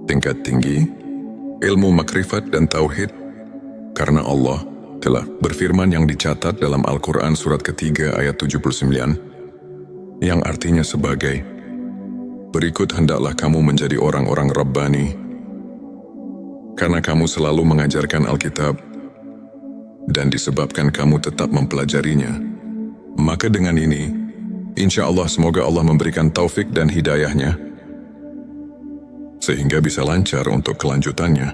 tingkat tinggi, ilmu makrifat dan tauhid, Karena Allah telah berfirman yang dicatat dalam Al-Quran surat ketiga ayat 79, yang artinya sebagai, berikut hendaklah kamu menjadi orang-orang Rabbani, karena kamu selalu mengajarkan Alkitab, dan disebabkan kamu tetap mempelajarinya. Maka dengan ini, insya Allah semoga Allah memberikan taufik dan hidayahnya, sehingga bisa lancar untuk kelanjutannya,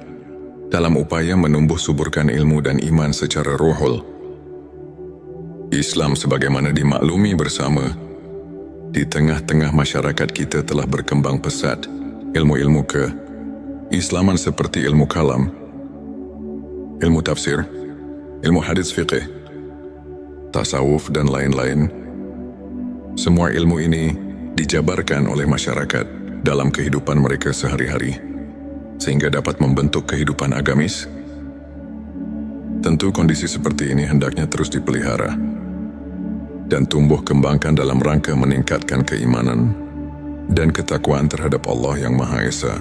dalam upaya menumbuh suburkan ilmu dan iman secara ruhul. Islam sebagaimana dimaklumi bersama, di tengah-tengah masyarakat kita telah berkembang pesat ilmu-ilmu Islaman seperti ilmu kalam, ilmu tafsir, ilmu hadis fiqih, tasawuf dan lain-lain. Semua ilmu ini dijabarkan oleh masyarakat dalam kehidupan mereka sehari-hari, sehingga dapat membentuk kehidupan agamis. Tentu kondisi seperti ini hendaknya terus dipelihara dan tumbuh kembangkan dalam rangka meningkatkan keimanan dan ketakwaan terhadap Allah yang Maha Esa.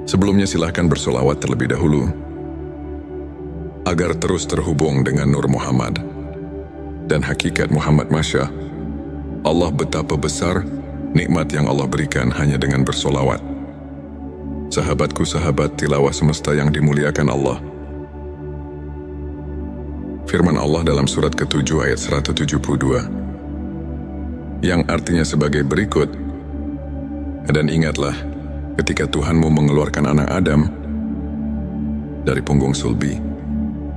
Sebelumnya silahkan bersolawat terlebih dahulu, agar terus terhubung dengan Nur Muhammad dan hakikat Muhammad. Masya Allah, betapa besar nikmat yang Allah berikan hanya dengan bersolawat. Sahabatku, sahabat tilawah semesta yang dimuliakan Allah, firman Allah dalam surat ke-7 ayat 172, yang artinya sebagai berikut, dan ingatlah ketika Tuhanmu mengeluarkan anak Adam dari punggung sulbi,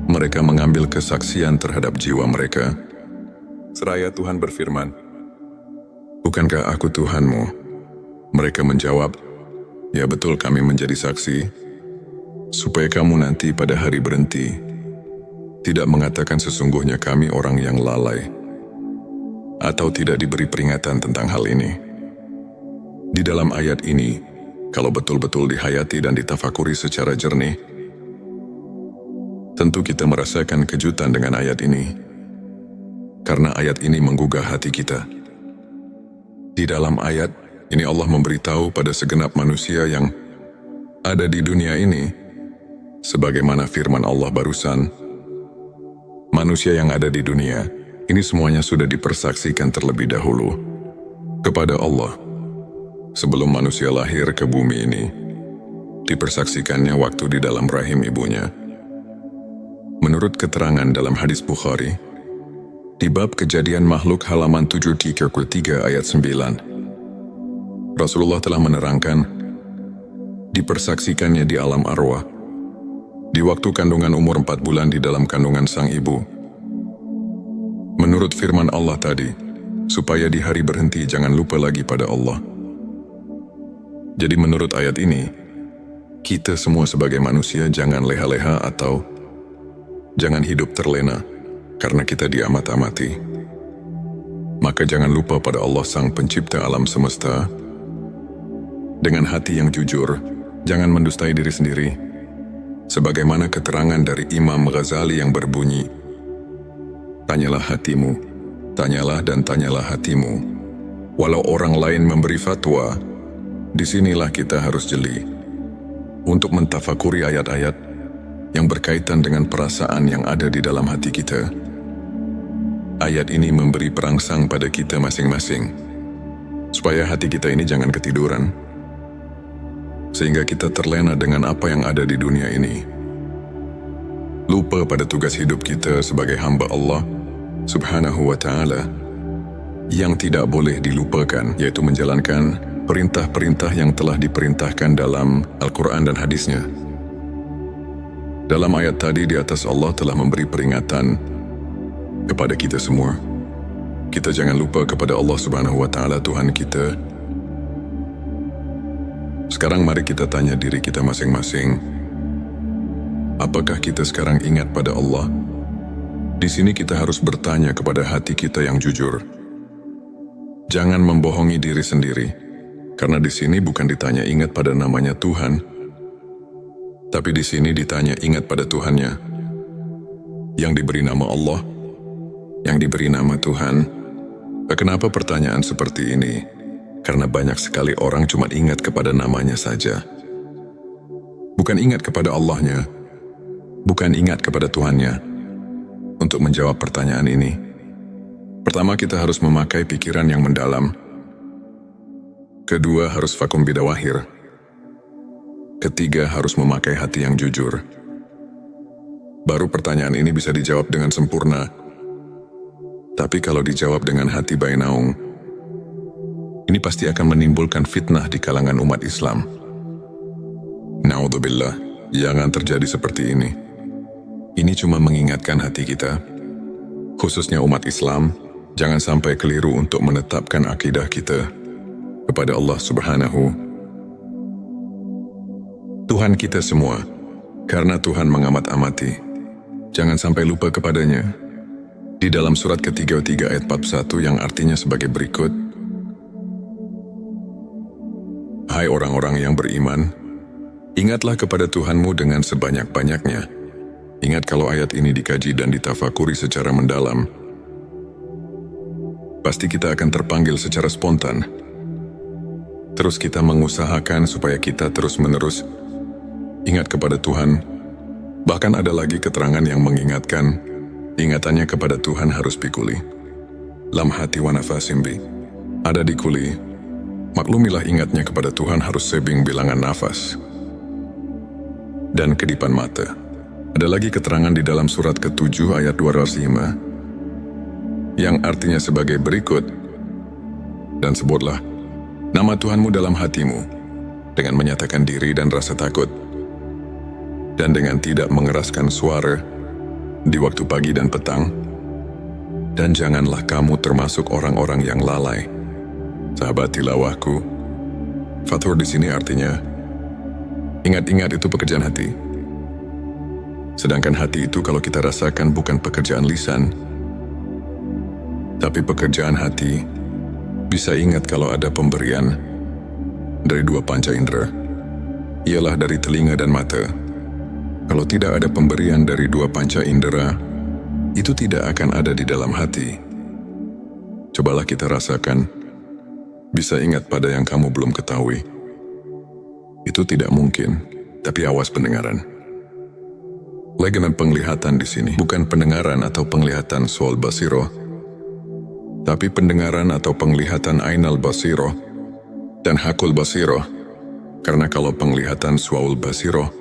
mereka mengambil kesaksian terhadap jiwa mereka. Seraya Tuhan berfirman, bukankah aku Tuhanmu? Mereka menjawab, ya betul, kami menjadi saksi, supaya kamu nanti pada hari berhenti tidak mengatakan sesungguhnya kami orang yang lalai, atau tidak diberi peringatan tentang hal ini. Di dalam ayat ini, kalau betul-betul dihayati dan ditafakuri secara jernih, tentu kita merasakan kejutan dengan ayat ini, karena ayat ini menggugah hati kita. Di dalam ayat ini Allah memberitahu pada segenap manusia yang ada di dunia ini, sebagaimana firman Allah barusan, manusia yang ada di dunia ini semuanya sudah dipersaksikan terlebih dahulu kepada Allah. Sebelum manusia lahir ke bumi ini, dipersaksikannya waktu di dalam rahim ibunya. Menurut keterangan dalam hadis Bukhari, di bab kejadian makhluk halaman 733 ayat 9, Rasulullah telah menerangkan, dipersaksikannya di alam arwah, di waktu kandungan umur 4 bulan di dalam kandungan sang ibu. Menurut firman Allah tadi, supaya di hari berhenti jangan lupa lagi pada Allah. Jadi menurut ayat ini, kita semua sebagai manusia jangan leha-leha atau jangan hidup terlena karena kita diamat-amati. Maka jangan lupa pada Allah sang pencipta alam semesta. Dengan hati yang jujur, jangan mendustai diri sendiri. Sebagaimana keterangan dari Imam Ghazali yang berbunyi, tanyalah hatimu, tanyalah dan tanyalah hatimu. Walau orang lain memberi fatwa, disinilah kita harus jeli untuk mentafakuri ayat-ayat yang berkaitan dengan perasaan yang ada di dalam hati kita. Ayat ini memberi perangsang pada kita masing-masing, supaya hati kita ini jangan ketiduran, sehingga kita terlena dengan apa yang ada di dunia ini. Lupa pada tugas hidup kita sebagai hamba Allah Subhanahu wa Ta'ala, yang tidak boleh dilupakan, yaitu menjalankan perintah-perintah yang telah diperintahkan dalam Al-Quran dan hadisnya. Dalam ayat tadi di atas Allah telah memberi peringatan kepada kita semua. Kita jangan lupa kepada Allah Subhanahu wa Ta'ala Tuhan kita. Sekarang mari kita tanya diri kita masing-masing, apakah kita sekarang ingat pada Allah? Di sini kita harus bertanya kepada hati kita yang jujur. Jangan membohongi diri sendiri. Karena di sini bukan ditanya ingat pada namanya Tuhan, tapi di sini ditanya ingat pada Tuhannya, yang diberi nama Allah, yang diberi nama Tuhan. Kenapa pertanyaan seperti ini? Karena banyak sekali orang cuma ingat kepada namanya saja, bukan ingat kepada Allahnya. bukan ingat kepada Tuhannya. Untuk menjawab pertanyaan ini, pertama kita harus memakai pikiran yang mendalam. Kedua harus vakum bidawahir. Ketiga harus memakai hati yang jujur. Baru pertanyaan ini bisa dijawab dengan sempurna. Tapi kalau dijawab dengan hati bainaung, ini pasti akan menimbulkan fitnah di kalangan umat Islam. Naudzubillah, jangan terjadi seperti ini. Ini cuma mengingatkan hati kita, khususnya umat Islam, jangan sampai keliru untuk menetapkan akidah kita kepada Allah Subhanahu. Tuhan kita semua, karena Tuhan mengamat-amati. Jangan sampai lupa kepadanya. Di dalam surat ke-33 ayat 41 yang artinya sebagai berikut, Hai orang-orang yang beriman, ingatlah kepada Tuhanmu dengan sebanyak-banyaknya. Ingat kalau ayat ini dikaji dan ditafakuri secara mendalam, pasti kita akan terpanggil secara spontan. Terus kita mengusahakan supaya kita terus-menerus ingat kepada Tuhan. Bahkan ada lagi keterangan yang mengingatkan, ingatannya kepada Tuhan harus bikuli. Lam hati wa nafasimbi. Ada di kuli. Maklumilah ingatnya kepada Tuhan harus sebing bilangan nafas. Dan kedipan mata. Ada lagi keterangan di dalam surat ke-7 ayat 205 yang artinya sebagai berikut, dan sebutlah nama Tuhanmu dalam hatimu dengan menyatakan diri dan rasa takut, dan dengan tidak mengeraskan suara di waktu pagi dan petang, dan janganlah kamu termasuk orang-orang yang lalai. Sahabat tilawahku, fathur di sini artinya ingat-ingat itu pekerjaan hati. Sedangkan hati itu kalau kita rasakan bukan pekerjaan lisan, tapi pekerjaan hati bisa ingat kalau ada pemberian dari dua panca indera, ialah dari telinga dan mata. Kalau tidak ada pemberian dari dua panca indera, itu tidak akan ada di dalam hati. Cobalah kita rasakan, bisa ingat pada yang kamu belum ketahui. Itu tidak mungkin, tapi awas pendengaran. Legenan penglihatan di sini bukan pendengaran atau penglihatan sual basiro, tapi pendengaran atau penglihatan ainal basiro dan hakul basiro. Karena kalau penglihatan sual basiro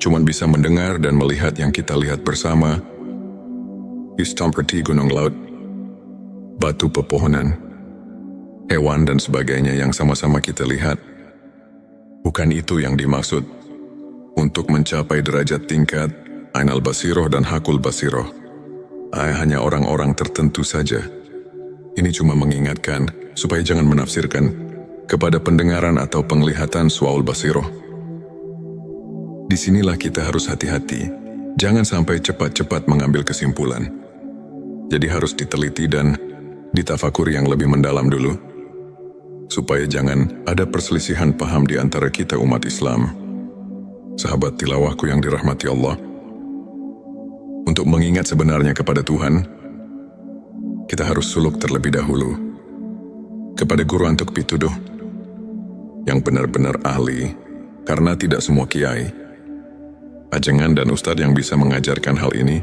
cuman bisa mendengar dan melihat yang kita lihat bersama, seperti gunung laut, batu pepohonan, hewan dan sebagainya yang sama-sama kita lihat. Bukan itu yang dimaksud. Untuk mencapai derajat tingkat ainal basiroh dan hakul basiroh, hanya orang-orang tertentu saja. Ini cuma mengingatkan supaya jangan menafsirkan kepada pendengaran atau penglihatan suaul basiroh. Disinilah kita harus hati-hati, jangan sampai cepat-cepat mengambil kesimpulan. Jadi harus diteliti dan ditafakuri yang lebih mendalam dulu, supaya jangan ada perselisihan paham di antara kita umat Islam. Sahabat tilawahku yang dirahmati Allah, untuk mengingat sebenarnya kepada Tuhan, kita harus suluk terlebih dahulu kepada guru antuk pituduh yang benar-benar ahli, karena tidak semua kiai, ajengan dan ustadz yang bisa mengajarkan hal ini.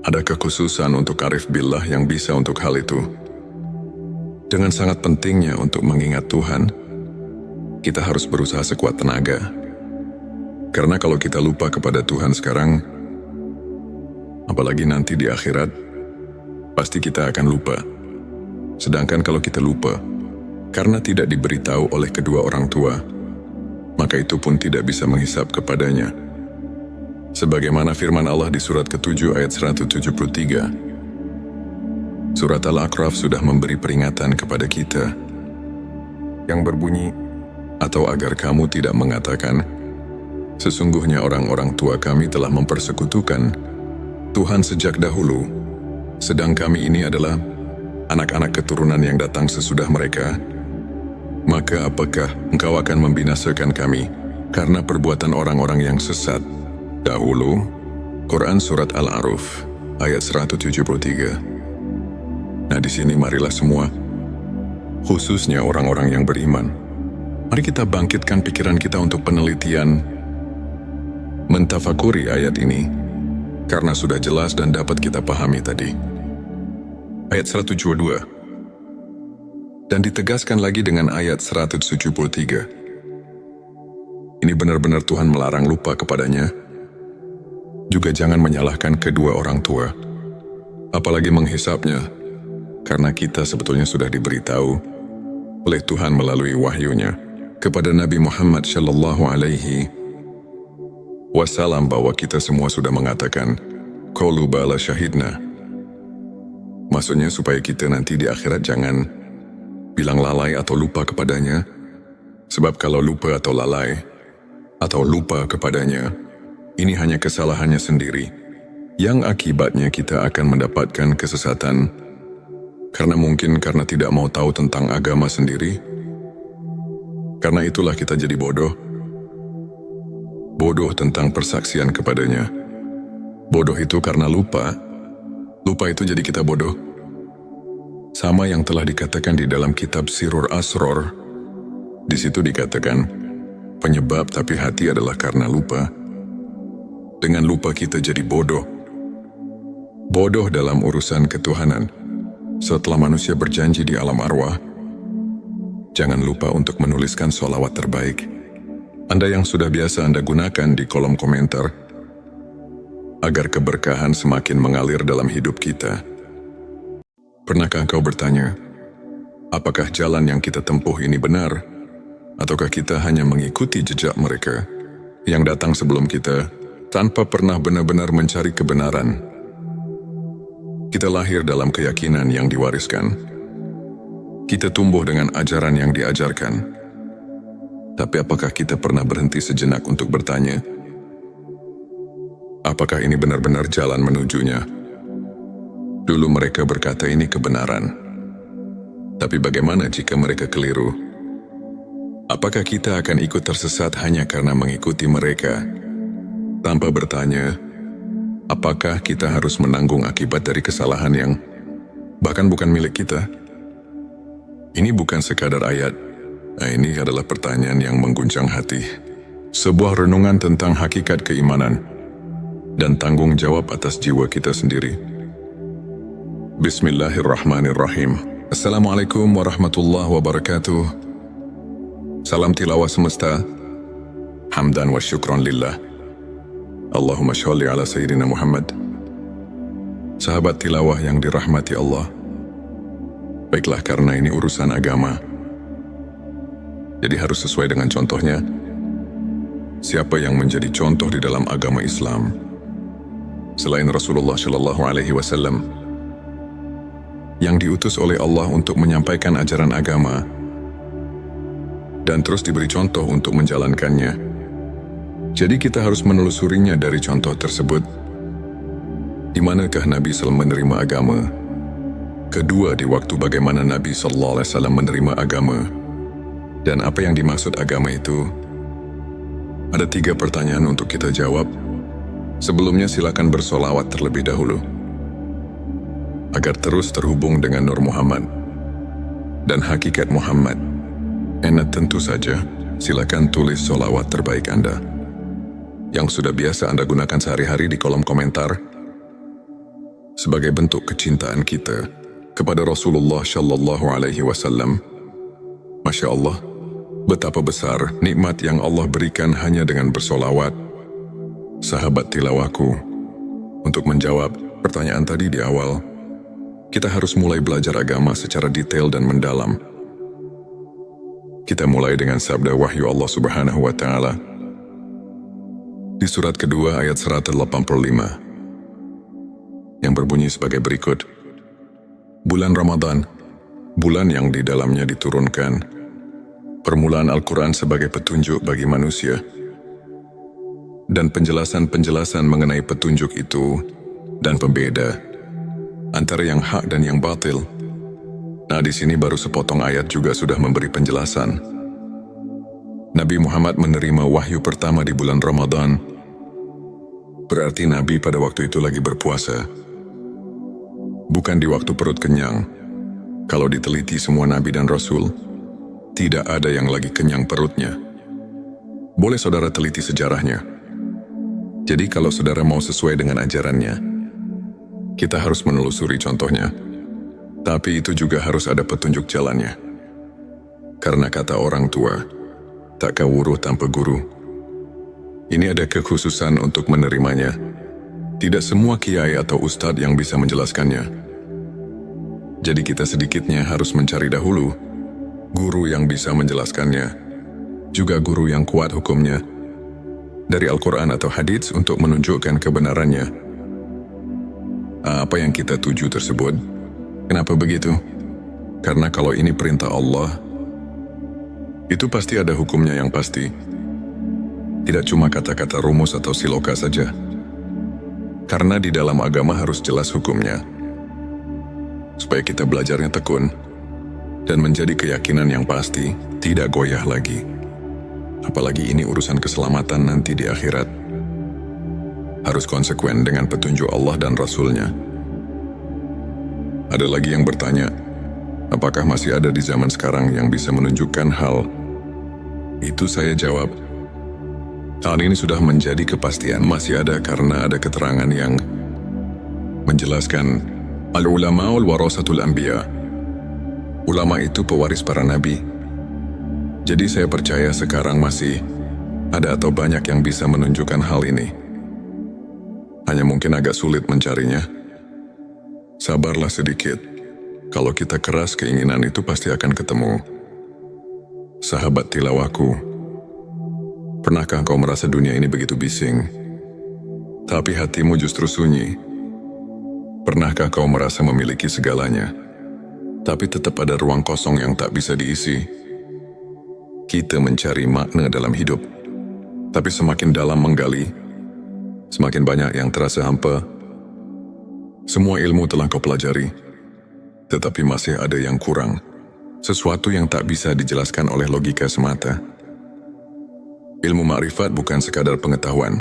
Ada kekhususan untuk arif billah yang bisa untuk hal itu. Dengan sangat pentingnya untuk mengingat Tuhan, kita harus berusaha sekuat tenaga. Karena kalau kita lupa kepada Tuhan sekarang, apalagi nanti di akhirat, pasti kita akan lupa. Sedangkan kalau kita lupa, karena tidak diberitahu oleh kedua orang tua, maka itu pun tidak bisa menghisap kepadanya. Sebagaimana firman Allah di surat ke-7 ayat 173. Surat Al-A'raf sudah memberi peringatan kepada kita yang berbunyi, atau agar kamu tidak mengatakan, sesungguhnya orang-orang tua kami telah mempersekutukan Tuhan sejak dahulu, sedang kami ini adalah anak-anak keturunan yang datang sesudah mereka. Maka apakah engkau akan membinasakan kami karena perbuatan orang-orang yang sesat dahulu? Quran Surat Al-A'raf ayat 173. Nah, di sini marilah semua, khususnya orang-orang yang beriman, mari kita bangkitkan pikiran kita untuk penelitian, mentafakuri ayat ini karena sudah jelas dan dapat kita pahami tadi. Ayat 172. Dan ditegaskan lagi dengan ayat 173. Ini benar-benar Tuhan melarang lupa kepadanya. Juga jangan menyalahkan kedua orang tua, apalagi menghisapnya, karena kita sebetulnya sudah diberitahu oleh Tuhan melalui wahyunya kepada Nabi Muhammad Shallallahu Alaihi Wasallam bahwa kita semua sudah mengatakan qaulu bala syahidna. Maksudnya supaya kita nanti di akhirat jangan bilang lalai atau lupa kepadanya, sebab kalau lupa atau lalai atau lupa kepadanya, ini hanya kesalahannya sendiri, yang akibatnya kita akan mendapatkan kesesatan, karena tidak mau tahu tentang agama sendiri. Karena itulah kita jadi bodoh. Bodoh tentang persaksian kepadanya. Bodoh itu karena lupa. Lupa itu jadi kita bodoh. Sama yang telah dikatakan di dalam kitab Sirur Asror. Di situ dikatakan, penyebab tapi hati adalah karena lupa. Dengan lupa kita jadi bodoh. Bodoh dalam urusan ketuhanan. Setelah manusia berjanji di alam arwah, jangan lupa untuk menuliskan sholawat terbaik Anda yang sudah biasa Anda gunakan di kolom komentar, agar keberkahan semakin mengalir dalam hidup kita. Pernahkah engkau bertanya, apakah jalan yang kita tempuh ini benar? Ataukah kita hanya mengikuti jejak mereka yang datang sebelum kita tanpa pernah benar-benar mencari kebenaran? Kita lahir dalam keyakinan yang diwariskan. Kita tumbuh dengan ajaran yang diajarkan. Tapi apakah kita pernah berhenti sejenak untuk bertanya, apakah ini benar-benar jalan menujunya? Dulu mereka berkata ini kebenaran. Tapi bagaimana jika mereka keliru? Apakah kita akan ikut tersesat hanya karena mengikuti mereka, tanpa bertanya, apakah kita harus menanggung akibat dari kesalahan yang bahkan bukan milik kita? Ini bukan sekadar ayat. Ini adalah pertanyaan yang mengguncang hati. Sebuah renungan tentang hakikat keimanan dan tanggung jawab atas jiwa kita sendiri. Bismillahirrahmanirrahim. Assalamualaikum warahmatullahi wabarakatuh. Salam tilawah semesta. Hamdan wa syukron lillah. Allahumma sholli ala Sayyidina Muhammad. Sahabat tilawah yang dirahmati Allah, baiklah karena ini urusan agama, jadi harus sesuai dengan contohnya. Siapa yang menjadi contoh di dalam agama Islam selain Rasulullah Shallallahu Alaihi Wasallam yang diutus oleh Allah untuk menyampaikan ajaran agama dan terus diberi contoh untuk menjalankannya? Jadi kita harus menelusurinya dari contoh tersebut. Di manakah Nabi SAW menerima agama? Kedua, di waktu bagaimana Nabi SAW menerima agama? Dan apa yang dimaksud agama itu? Ada 3 pertanyaan untuk kita jawab. Sebelumnya silakan bersolawat terlebih dahulu, agar terus terhubung dengan Nur Muhammad dan hakikat Muhammad. Tentu saja, silakan tulis solawat terbaik Anda yang sudah biasa Anda gunakan sehari-hari di kolom komentar, sebagai bentuk kecintaan kita kepada Rasulullah Shallallahu Alaihi Wasallam. Masya Allah, betapa besar nikmat yang Allah berikan hanya dengan bersolawat. Sahabat tilawahku, untuk menjawab pertanyaan tadi di awal, kita harus mulai belajar agama secara detail dan mendalam. Kita mulai dengan sabda wahyu Allah Subhanahu wa Ta'ala di surat kedua ayat 185 yang berbunyi sebagai berikut. Bulan Ramadan, bulan yang di dalamnya diturunkan permulaan Al-Quran sebagai petunjuk bagi manusia, dan penjelasan-penjelasan mengenai petunjuk itu dan pembeda antara yang hak dan yang batil. Nah, di sini baru sepotong ayat juga sudah memberi penjelasan. Nabi Muhammad menerima wahyu pertama di bulan Ramadan. Berarti Nabi pada waktu itu lagi berpuasa. Bukan di waktu perut kenyang. Kalau diteliti semua Nabi dan Rasul, tidak ada yang lagi kenyang perutnya. Boleh saudara teliti sejarahnya. Jadi kalau saudara mau sesuai dengan ajarannya, kita harus menelusuri contohnya. Tapi itu juga harus ada petunjuk jalannya. Karena kata orang tua, tak kawuruh tanpa guru. Ini ada kekhususan untuk menerimanya. Tidak semua kiai atau ustadz yang bisa menjelaskannya. Jadi kita sedikitnya harus mencari dahulu guru yang bisa menjelaskannya, juga guru yang kuat hukumnya dari Al-Quran atau hadits untuk menunjukkan kebenarannya. Apa yang kita tuju tersebut? Kenapa begitu? Karena kalau ini perintah Allah, itu pasti ada hukumnya yang pasti. Tidak cuma kata-kata rumus atau siloka saja. Karena di dalam agama harus jelas hukumnya. Supaya kita belajarnya tekun dan menjadi keyakinan yang pasti, tidak goyah lagi. Apalagi ini urusan keselamatan nanti di akhirat. Harus konsekuen dengan petunjuk Allah dan Rasul-Nya. Ada lagi yang bertanya, apakah masih ada di zaman sekarang yang bisa menunjukkan hal itu? Saya jawab, hal ini sudah menjadi kepastian. Masih ada karena ada keterangan yang menjelaskan al-ulama'ul warasatul anbiya. Ulama itu pewaris para nabi. Jadi saya percaya sekarang masih ada atau banyak yang bisa menunjukkan hal ini. Hanya mungkin agak sulit mencarinya. Sabarlah sedikit. Kalau kita keras keinginan itu pasti akan ketemu. Sahabat tilawahku, pernahkah kau merasa dunia ini begitu bising, tapi hatimu justru sunyi? Pernahkah kau merasa memiliki segalanya, tapi tetap ada ruang kosong yang tak bisa diisi? Kita mencari makna dalam hidup, tapi semakin dalam menggali, semakin banyak yang terasa hampa. Semua ilmu telah kau pelajari, tetapi masih ada yang kurang. Sesuatu yang tak bisa dijelaskan oleh logika semata. Ilmu ma'rifat bukan sekadar pengetahuan.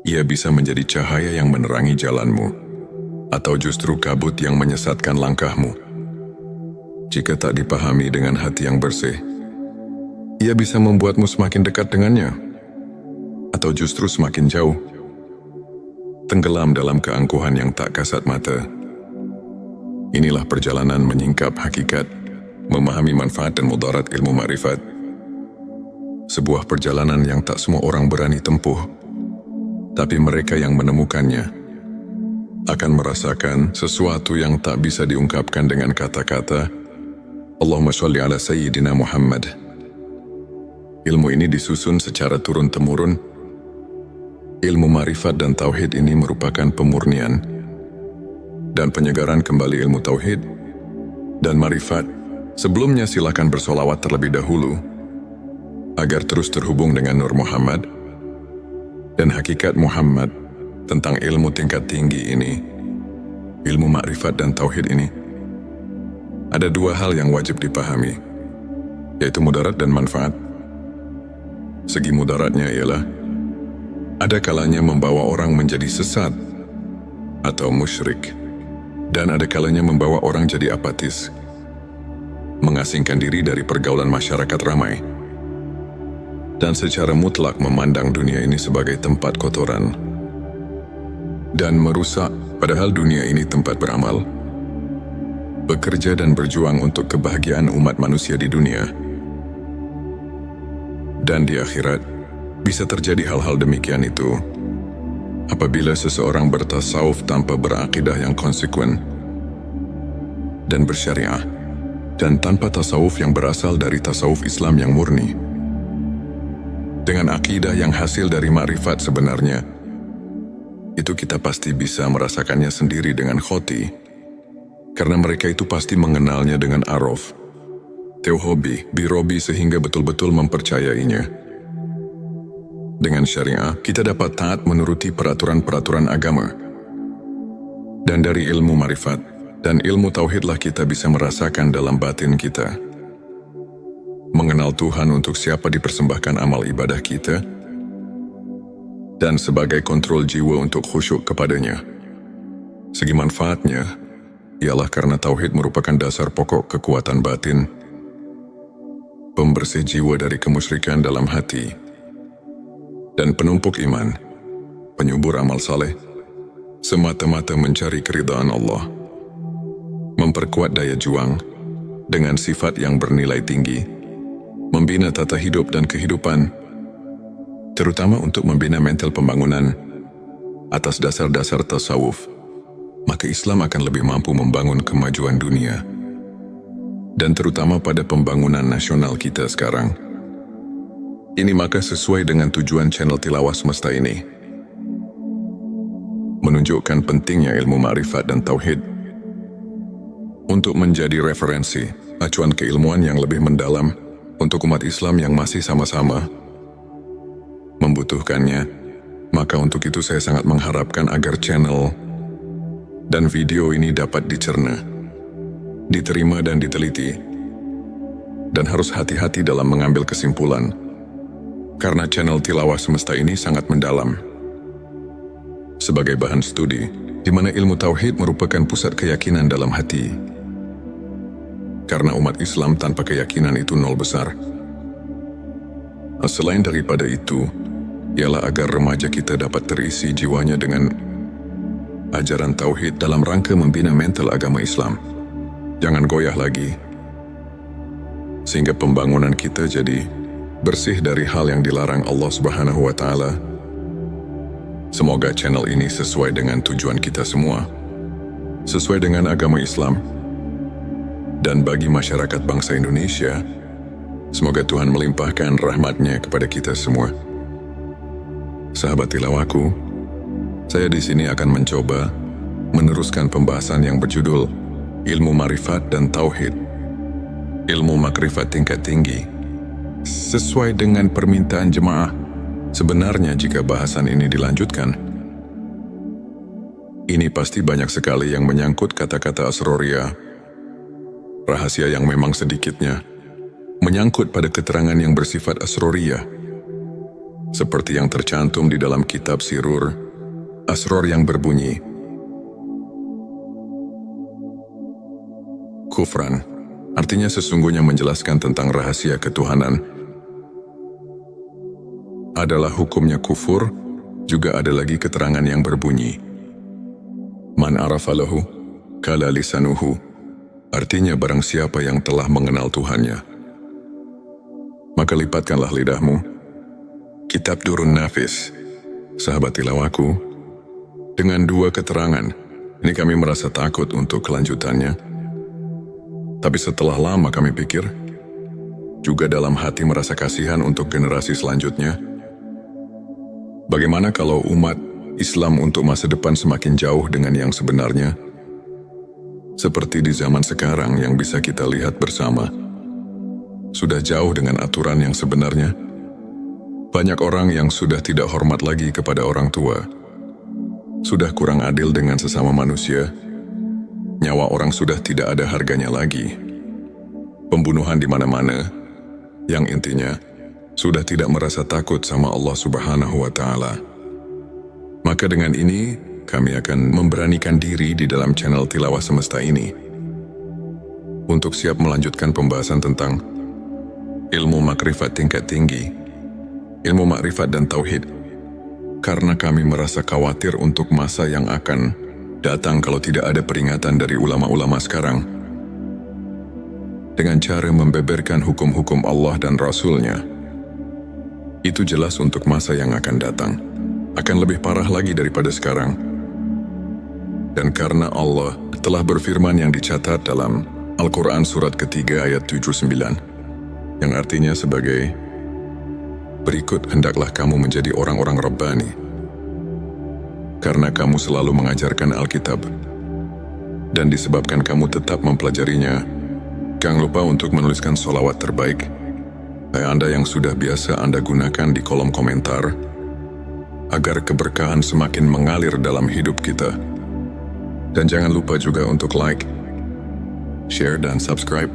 Ia bisa menjadi cahaya yang menerangi jalanmu, atau justru kabut yang menyesatkan langkahmu. Jika tak dipahami dengan hati yang bersih, ia bisa membuatmu semakin dekat dengannya, atau justru semakin jauh, tenggelam dalam keangkuhan yang tak kasat mata. Inilah perjalanan menyingkap hakikat, memahami manfaat dan mudarat ilmu ma'rifat. Sebuah perjalanan yang tak semua orang berani tempuh, tapi mereka yang menemukannya akan merasakan sesuatu yang tak bisa diungkapkan dengan kata-kata. Allahumma sholli ala Sayyidina Muhammad. Ilmu ini disusun secara turun-temurun. Ilmu ma'rifat dan tauhid ini merupakan pemurnian dan penyegaran kembali ilmu tauhid dan ma'rifat. Sebelumnya silakan bersolawat terlebih dahulu agar terus terhubung dengan Nur Muhammad dan hakikat Muhammad tentang ilmu tingkat tinggi ini, ilmu ma'rifat dan tauhid ini. Ada dua hal yang wajib dipahami, yaitu mudarat dan manfaat. Segi mudaratnya ialah ada kalanya membawa orang menjadi sesat atau musyrik, dan ada kalanya membawa orang jadi apatis, mengasingkan diri dari pergaulan masyarakat ramai, dan secara mutlak memandang dunia ini sebagai tempat kotoran dan merusak, padahal dunia ini tempat beramal, bekerja dan berjuang untuk kebahagiaan umat manusia di dunia. Dan di akhirat, bisa terjadi hal-hal demikian itu apabila seseorang bertasawuf tanpa berakidah yang konsekuen dan bersyariah, dan tanpa tasawuf yang berasal dari tasawuf Islam yang murni. Dengan akidah yang hasil dari ma'rifat sebenarnya, itu kita pasti bisa merasakannya sendiri dengan khoti, karena mereka itu pasti mengenalnya dengan araf, tauhobi, birobi, sehingga betul-betul mempercayainya. Dengan syariah, kita dapat taat menuruti peraturan-peraturan agama. Dan dari ilmu ma'rifat dan ilmu tauhidlah kita bisa merasakan dalam batin kita, mengenal Tuhan untuk siapa dipersembahkan amal ibadah kita, dan sebagai kontrol jiwa untuk khusyuk kepadanya. Segi manfaatnya ialah karena tauhid merupakan dasar pokok kekuatan batin, pembersih jiwa dari kemusyrikan dalam hati, dan penumpuk iman. penyubur amal saleh, semata-mata mencari keridhaan Allah, memperkuat daya juang dengan sifat yang bernilai tinggi, membina tata hidup dan kehidupan, terutama untuk membina mental pembangunan atas dasar-dasar tasawuf, maka Islam akan lebih mampu membangun kemajuan dunia, dan terutama pada pembangunan nasional kita sekarang. Ini maka sesuai dengan tujuan channel Tilawah Semesta ini, menunjukkan pentingnya ilmu ma'rifat dan tauhid untuk menjadi referensi, acuan keilmuan yang lebih mendalam untuk umat Islam yang masih sama-sama membutuhkannya. Maka untuk itu saya sangat mengharapkan agar channel dan video ini dapat dicerna, diterima dan diteliti, dan harus hati-hati dalam mengambil kesimpulan, karena channel Tilawah Semesta ini sangat mendalam sebagai bahan studi, di mana ilmu tauhid merupakan pusat keyakinan dalam hati. Karena umat Islam tanpa keyakinan itu nol besar. Selain daripada itu, ialah agar remaja kita dapat terisi jiwanya dengan ajaran tauhid dalam rangka membina mental agama Islam. Jangan goyah lagi, sehingga pembangunan kita jadi bersih dari hal yang dilarang Allah Subhanahu wa Ta'ala. Semoga channel ini sesuai dengan tujuan kita semua, sesuai dengan agama Islam, dan bagi masyarakat bangsa Indonesia, semoga Tuhan melimpahkan rahmat-Nya kepada kita semua. Sahabat tilawahku, saya di sini akan mencoba meneruskan pembahasan yang berjudul Ilmu Ma'rifat dan Tauhid, ilmu makrifat tingkat tinggi. Sesuai dengan permintaan jemaah, sebenarnya jika bahasan ini dilanjutkan, ini pasti banyak sekali yang menyangkut kata-kata asroria, rahasia yang memang sedikitnya menyangkut pada keterangan yang bersifat asroria, seperti yang tercantum di dalam kitab Sirur, asror yang berbunyi, kufran, artinya sesungguhnya menjelaskan tentang rahasia ketuhanan, adalah hukumnya kufur. Juga ada lagi keterangan yang berbunyi, man arafalahu kala lisanuhu, artinya barang siapa yang telah mengenal Tuhannya, maka lipatkanlah lidahmu. Kitab Durun Nafis. Sahabat tilawahku, dengan dua keterangan ini kami merasa takut untuk kelanjutannya. Tapi setelah lama kami pikir, juga dalam hati merasa kasihan untuk generasi selanjutnya. Bagaimana kalau umat Islam untuk masa depan semakin jauh dengan yang sebenarnya? Seperti di zaman sekarang yang bisa kita lihat bersama, sudah jauh dengan aturan yang sebenarnya. Banyak orang yang sudah tidak hormat lagi kepada orang tua, sudah kurang adil dengan sesama manusia, nyawa orang sudah tidak ada harganya lagi, pembunuhan di mana-mana, yang intinya sudah tidak merasa takut sama Allah Subhanahu wa Ta'ala. Maka dengan ini, kami akan memberanikan diri di dalam channel Tilawah Semesta ini untuk siap melanjutkan pembahasan tentang ilmu makrifat tingkat tinggi, ilmu makrifat dan tauhid, karena kami merasa khawatir untuk masa yang akan datang kalau tidak ada peringatan dari ulama-ulama sekarang dengan cara membeberkan hukum-hukum Allah dan Rasul-Nya. Itu jelas untuk masa yang akan datang akan lebih parah lagi daripada sekarang. Dan karena Allah telah berfirman yang dicatat dalam Al-Quran surat ketiga ayat 79, yang artinya sebagai berikut, hendaklah kamu menjadi orang-orang Rabbani, karena kamu selalu mengajarkan Alkitab, dan disebabkan kamu tetap mempelajarinya, jangan lupa untuk menuliskan sholawat terbaik. Anda yang sudah biasa Anda gunakan di kolom komentar, agar keberkahan semakin mengalir dalam hidup kita. Dan jangan lupa juga untuk like, share dan subscribe,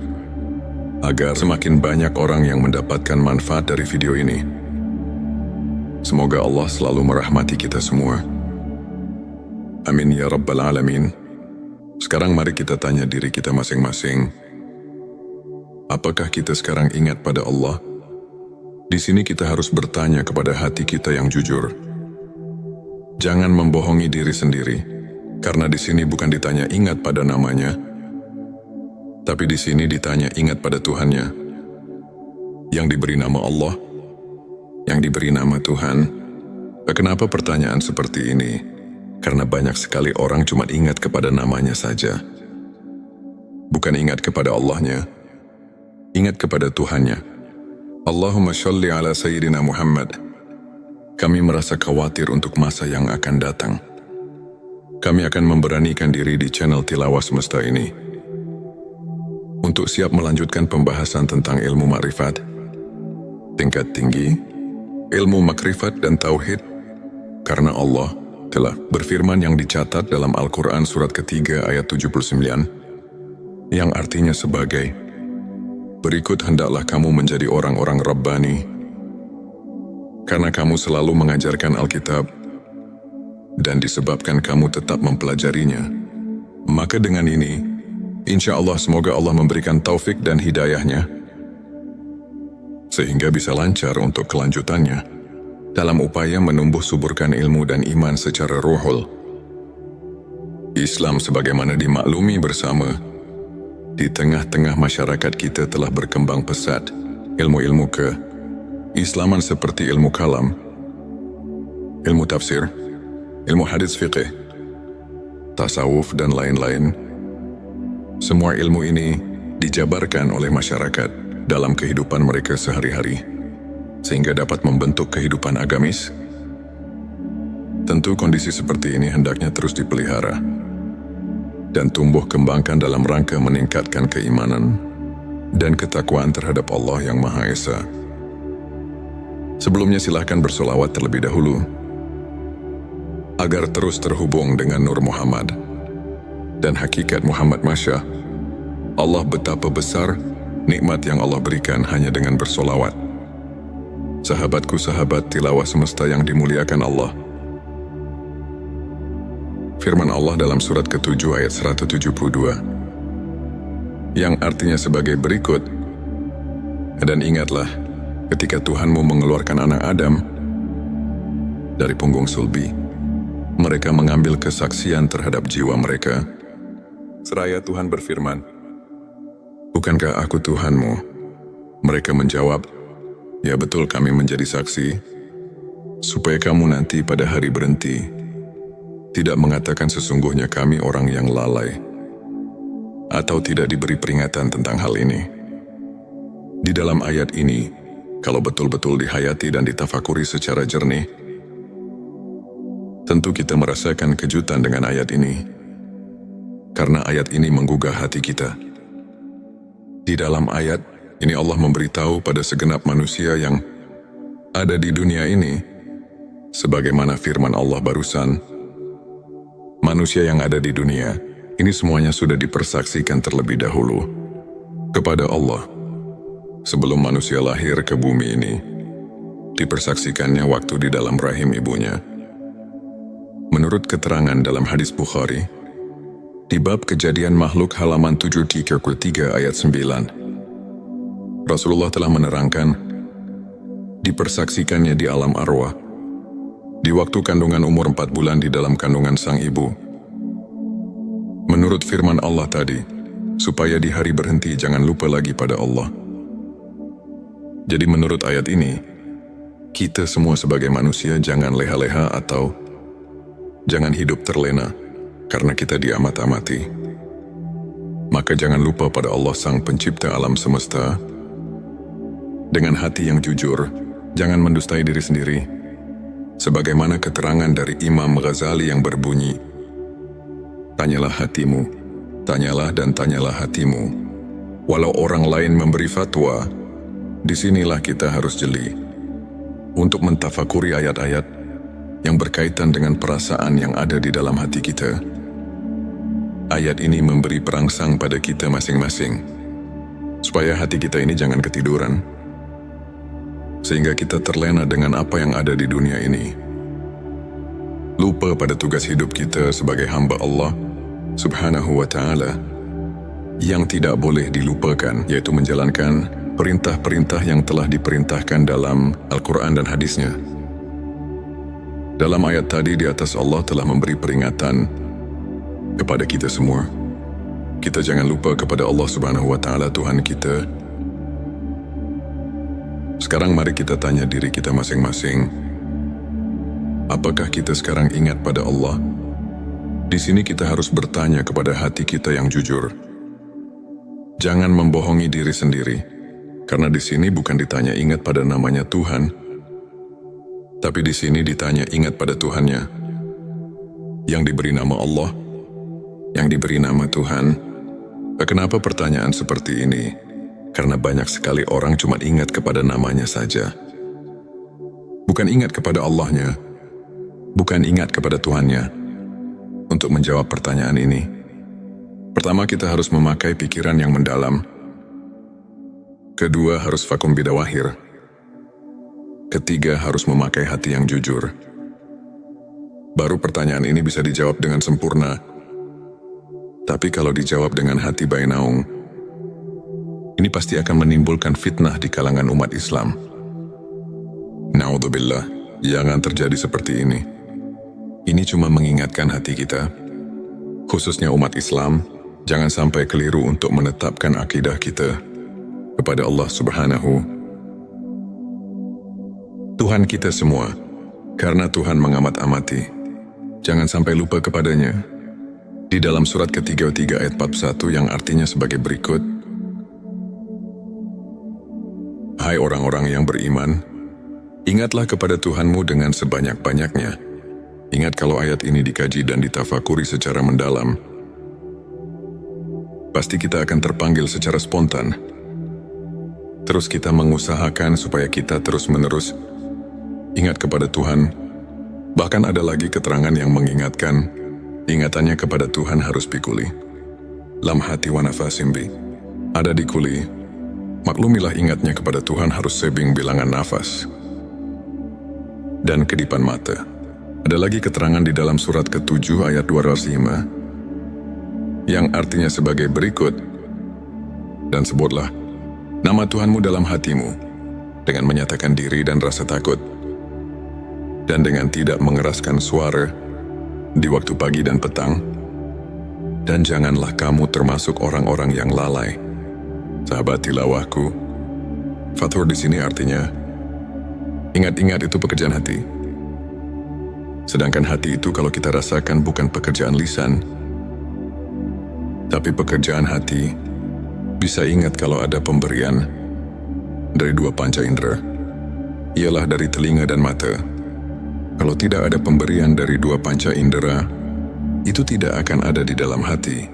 agar semakin banyak orang yang mendapatkan manfaat dari video ini. Semoga Allah selalu merahmati kita semua. Amin ya Rabbal Alamin. Sekarang mari kita tanya diri kita masing-masing, apakah kita sekarang ingat pada Allah? Di sini kita harus bertanya kepada hati kita yang jujur. Jangan membohongi diri sendiri, karena di sini bukan ditanya ingat pada namanya, tapi di sini ditanya ingat pada Tuhannya, yang diberi nama Allah, yang diberi nama Tuhan. Kenapa pertanyaan seperti ini? Karena banyak sekali orang cuma ingat kepada namanya saja. Bukan ingat kepada Allahnya, ingat kepada Tuhannya. Allahumma sholli ala Sayyidina Muhammad. Kami merasa khawatir untuk masa yang akan datang. Kami akan memberanikan diri di channel Tilawah Semesta ini untuk siap melanjutkan pembahasan tentang ilmu makrifat, tingkat tinggi, ilmu makrifat dan tauhid, karena Allah telah berfirman yang dicatat dalam Al-Quran surat ketiga ayat 79, yang artinya sebagai, berikut hendaklah kamu menjadi orang-orang Rabbani, karena kamu selalu mengajarkan Alkitab, dan disebabkan kamu tetap mempelajarinya. Maka dengan ini, insya Allah semoga Allah memberikan taufik dan hidayahnya, sehingga bisa lancar untuk kelanjutannya, dalam upaya menumbuh suburkan ilmu dan iman secara ruhul. Islam sebagaimana dimaklumi bersama, di tengah-tengah masyarakat kita telah berkembang pesat ilmu-ilmu Islaman seperti ilmu kalam, ilmu tafsir, ilmu hadis fiqih, tasawuf dan lain-lain. Semua ilmu ini dijabarkan oleh masyarakat dalam kehidupan mereka sehari-hari, sehingga dapat membentuk kehidupan agamis. Tentu kondisi seperti ini hendaknya terus dipelihara dan tumbuh kembangkan dalam rangka meningkatkan keimanan dan ketakwaan terhadap Allah yang Maha Esa. Sebelumnya silahkan bersolawat terlebih dahulu, agar terus terhubung dengan Nur Muhammad dan hakikat Muhammad. Masya Allah, betapa besar nikmat yang Allah berikan hanya dengan bersolawat. Sahabatku, sahabat Tilawah Semesta yang dimuliakan Allah, firman Allah dalam surat ke-7 ayat 172, yang artinya sebagai berikut, dan ingatlah ketika Tuhanmu mengeluarkan anak Adam dari punggung sulbi, mereka mengambil kesaksian terhadap jiwa mereka. Seraya Tuhan berfirman, bukankah aku Tuhanmu? Mereka menjawab, ya betul, kami menjadi saksi, supaya kamu nanti pada hari berhenti tidak mengatakan sesungguhnya kami orang yang lalai, atau tidak diberi peringatan tentang hal ini. Di dalam ayat ini, kalau betul-betul dihayati dan ditafakuri secara jernih, tentu kita merasakan kejutan dengan ayat ini, karena ayat ini menggugah hati kita. Di dalam ayat ini Allah memberitahu pada segenap manusia yang ada di dunia ini, sebagaimana firman Allah barusan, manusia yang ada di dunia ini semuanya sudah dipersaksikan terlebih dahulu kepada Allah. Sebelum manusia lahir ke bumi ini, dipersaksikannya waktu di dalam rahim ibunya. Menurut keterangan dalam hadis Bukhari, di bab kejadian makhluk halaman 733 ayat 9, Rasulullah telah menerangkan, dipersaksikannya di alam arwah, di waktu kandungan umur 4 bulan di dalam kandungan sang ibu. Menurut firman Allah tadi, supaya di hari berhenti jangan lupa lagi pada Allah. Jadi menurut ayat ini, kita semua sebagai manusia jangan leha-leha atau jangan hidup terlena karena kita diamat-amati. Maka jangan lupa pada Allah Sang Pencipta alam semesta. Dengan hati yang jujur, jangan mendustai diri sendiri. Sebagaimana keterangan dari Imam Ghazali yang berbunyi, tanyalah hatimu, tanyalah dan tanyalah hatimu. Walau orang lain memberi fatwa, disinilah kita harus jeli untuk mentafakuri ayat-ayat yang berkaitan dengan perasaan yang ada di dalam hati kita. Ayat ini memberi perangsang pada kita masing-masing, supaya hati kita ini jangan ketiduran, sehingga kita terlena dengan apa yang ada di dunia ini. Lupa pada tugas hidup kita sebagai hamba Allah Subhanahu wa Ta'ala, yang tidak boleh dilupakan, yaitu menjalankan perintah-perintah yang telah diperintahkan dalam Al-Quran dan hadisnya. Dalam ayat tadi di atas Allah telah memberi peringatan kepada kita semua. Kita jangan lupa kepada Allah Subhanahu wa Ta'ala, Tuhan kita. Sekarang mari kita tanya diri kita masing-masing. Apakah kita sekarang ingat pada Allah? Di sini kita harus bertanya kepada hati kita yang jujur. Jangan membohongi diri sendiri, karena di sini bukan ditanya ingat pada namanya Tuhan, tapi di sini ditanya ingat pada Tuhannya, yang diberi nama Allah, yang diberi nama Tuhan. Kenapa pertanyaan seperti ini? Karena banyak sekali orang cuma ingat kepada namanya saja. Bukan ingat kepada Allahnya, bukan ingat kepada Tuhannya. Untuk menjawab pertanyaan ini, pertama kita harus memakai pikiran yang mendalam. Kedua harus vakum bidawahir. Ketiga harus memakai hati yang jujur. Baru pertanyaan ini bisa dijawab dengan sempurna. Tapi kalau dijawab dengan hati bainaung, ini pasti akan menimbulkan fitnah di kalangan umat Islam. Na'udzubillah, jangan terjadi seperti ini. Ini cuma mengingatkan hati kita, khususnya umat Islam, jangan sampai keliru untuk menetapkan akidah kita kepada Allah Subhanahu Tuhan kita semua, karena Tuhan mengamat-amati. Jangan sampai lupa kepadanya. Di dalam surat ke-33 ayat 41 yang artinya sebagai berikut. Hai orang-orang yang beriman, ingatlah kepada Tuhanmu dengan sebanyak-banyaknya. Ingat kalau ayat ini dikaji dan ditafakuri secara mendalam, pasti kita akan terpanggil secara spontan. Terus kita mengusahakan supaya kita terus-menerus ingat kepada Tuhan. Bahkan ada lagi keterangan yang mengingatkan, ingatannya kepada Tuhan harus pikuli. Lam hati wa nafasim bi. Ada di kuli. Maklumilah ingatnya kepada Tuhan harus sebing bilangan nafas. Dan kedipan mata. Ada lagi keterangan di dalam surat ke-7 ayat 205 yang artinya sebagai berikut. Dan sebutlah nama Tuhanmu dalam hatimu dengan menyatakan diri dan rasa takut, dan dengan tidak mengeraskan suara di waktu pagi dan petang, dan janganlah kamu termasuk orang-orang yang lalai. Sahabat tilawahku, fathur di sini artinya ingat-ingat itu pekerjaan hati. Sedangkan hati itu kalau kita rasakan bukan pekerjaan lisan, tapi pekerjaan hati. Bisa ingat kalau ada pemberian dari dua panca indera, ialah dari telinga dan mata. Kalau tidak ada pemberian dari dua panca indera, itu tidak akan ada di dalam hati.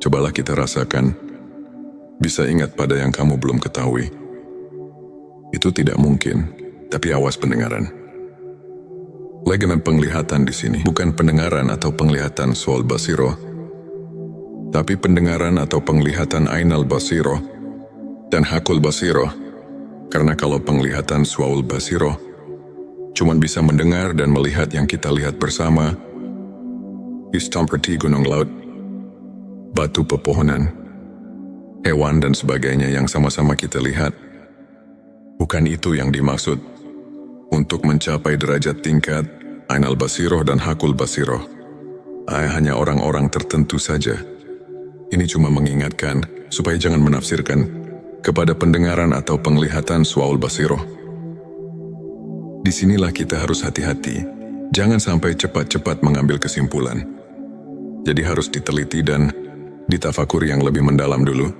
Cobalah kita rasakan, bisa ingat pada yang kamu belum ketahui. Itu tidak mungkin, tapi awas pendengaran. Legenan penglihatan di sini bukan pendengaran atau penglihatan sual basiro, tapi pendengaran atau penglihatan ainal basiro dan hakul basiro. Karena kalau penglihatan sual basiro cuman bisa mendengar dan melihat yang kita lihat bersama, seperti gunung laut, batu pepohonan, hewan dan sebagainya yang sama-sama kita lihat. Bukan itu yang dimaksud. Untuk mencapai derajat tingkat ainal basiroh dan hakul basiroh, hanya orang-orang tertentu saja. Ini cuma mengingatkan supaya jangan menafsirkan kepada pendengaran atau penglihatan suaul basiroh. Disinilah kita harus hati-hati, jangan sampai cepat-cepat mengambil kesimpulan. Jadi harus diteliti dan ditafakuri yang lebih mendalam dulu,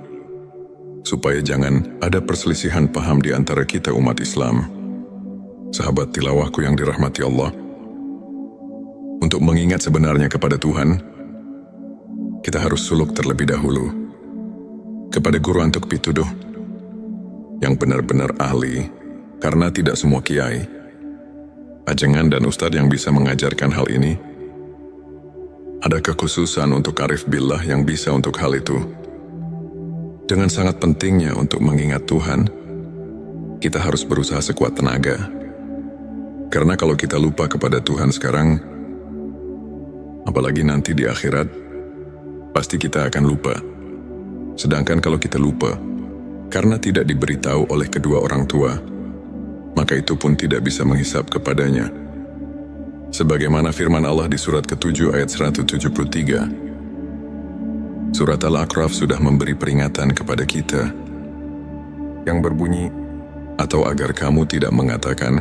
supaya jangan ada perselisihan paham di antara kita umat Islam. Sahabat tilawahku yang dirahmati Allah, untuk mengingat sebenarnya kepada Tuhan, kita harus suluk terlebih dahulu kepada guru untuk pituduh yang benar-benar ahli, karena tidak semua kiai, ajengan dan ustadz yang bisa mengajarkan hal ini. Ada kekhususan untuk arif billah yang bisa untuk hal itu. Dengan sangat pentingnya untuk mengingat Tuhan, kita harus berusaha sekuat tenaga. Karena kalau kita lupa kepada Tuhan sekarang, apalagi nanti di akhirat, pasti kita akan lupa. Sedangkan kalau kita lupa, karena tidak diberitahu oleh kedua orang tua, maka itu pun tidak bisa menghisap kepadanya. Sebagaimana firman Allah di surat ke-7 ayat 173. Surat Al-A'raf sudah memberi peringatan kepada kita yang berbunyi, atau agar kamu tidak mengatakan,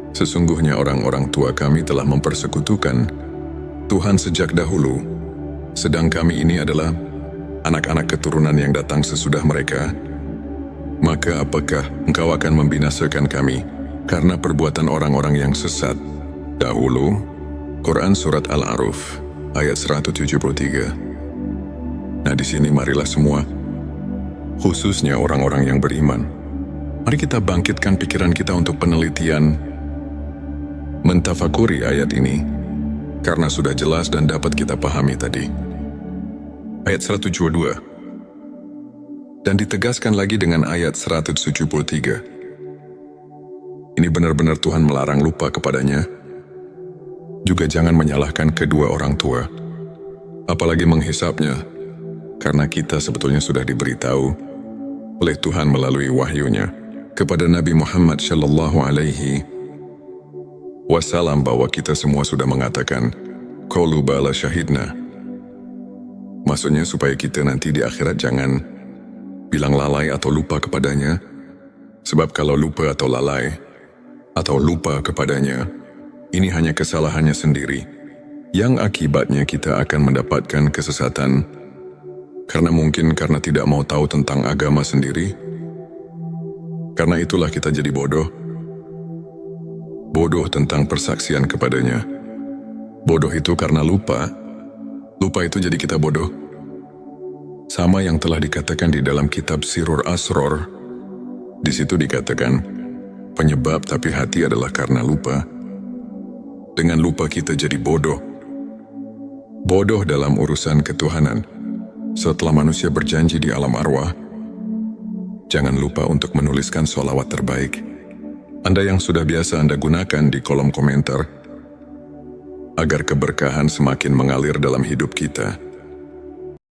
sesungguhnya orang-orang tua kami telah mempersekutukan Tuhan sejak dahulu, sedang kami ini adalah anak-anak keturunan yang datang sesudah mereka. Maka apakah engkau akan membinasakan kami karena perbuatan orang-orang yang sesat dahulu? Quran Surat Al-A'raf ayat 173. Nah, di sini marilah semua, khususnya orang-orang yang beriman, mari kita bangkitkan pikiran kita untuk penelitian, mentafakuri ayat ini, karena sudah jelas dan dapat kita pahami tadi. Ayat 172. Dan ditegaskan lagi dengan ayat 173. Ini benar-benar Tuhan melarang lupa kepadanya. Juga jangan menyalahkan kedua orang tua, apalagi menghisapnya, karena kita sebetulnya sudah diberitahu oleh Tuhan melalui wahyunya kepada Nabi Muhammad Shallallahu Alaihi Wasallam bahwa kita semua sudah mengatakan qalu bala syahidna. Maksudnya supaya kita nanti di akhirat jangan bilang lalai atau lupa kepadanya, sebab kalau lupa atau lalai atau lupa kepadanya, ini hanya kesalahannya sendiri, yang akibatnya kita akan mendapatkan kesesatan, karena mungkin karena tidak mau tahu tentang agama sendiri. Karena itulah kita jadi bodoh. Bodoh tentang persaksian kepadanya. Bodoh itu karena lupa. Lupa itu jadi kita bodoh. Sama yang telah dikatakan di dalam kitab Sirur Asror. Di situ dikatakan, penyebab tapi hati adalah karena lupa. Dengan lupa kita jadi bodoh. Bodoh dalam urusan ketuhanan. Setelah manusia berjanji di alam arwah, jangan lupa untuk menuliskan sholawat terbaik Anda yang sudah biasa Anda gunakan di kolom komentar, agar keberkahan semakin mengalir dalam hidup kita.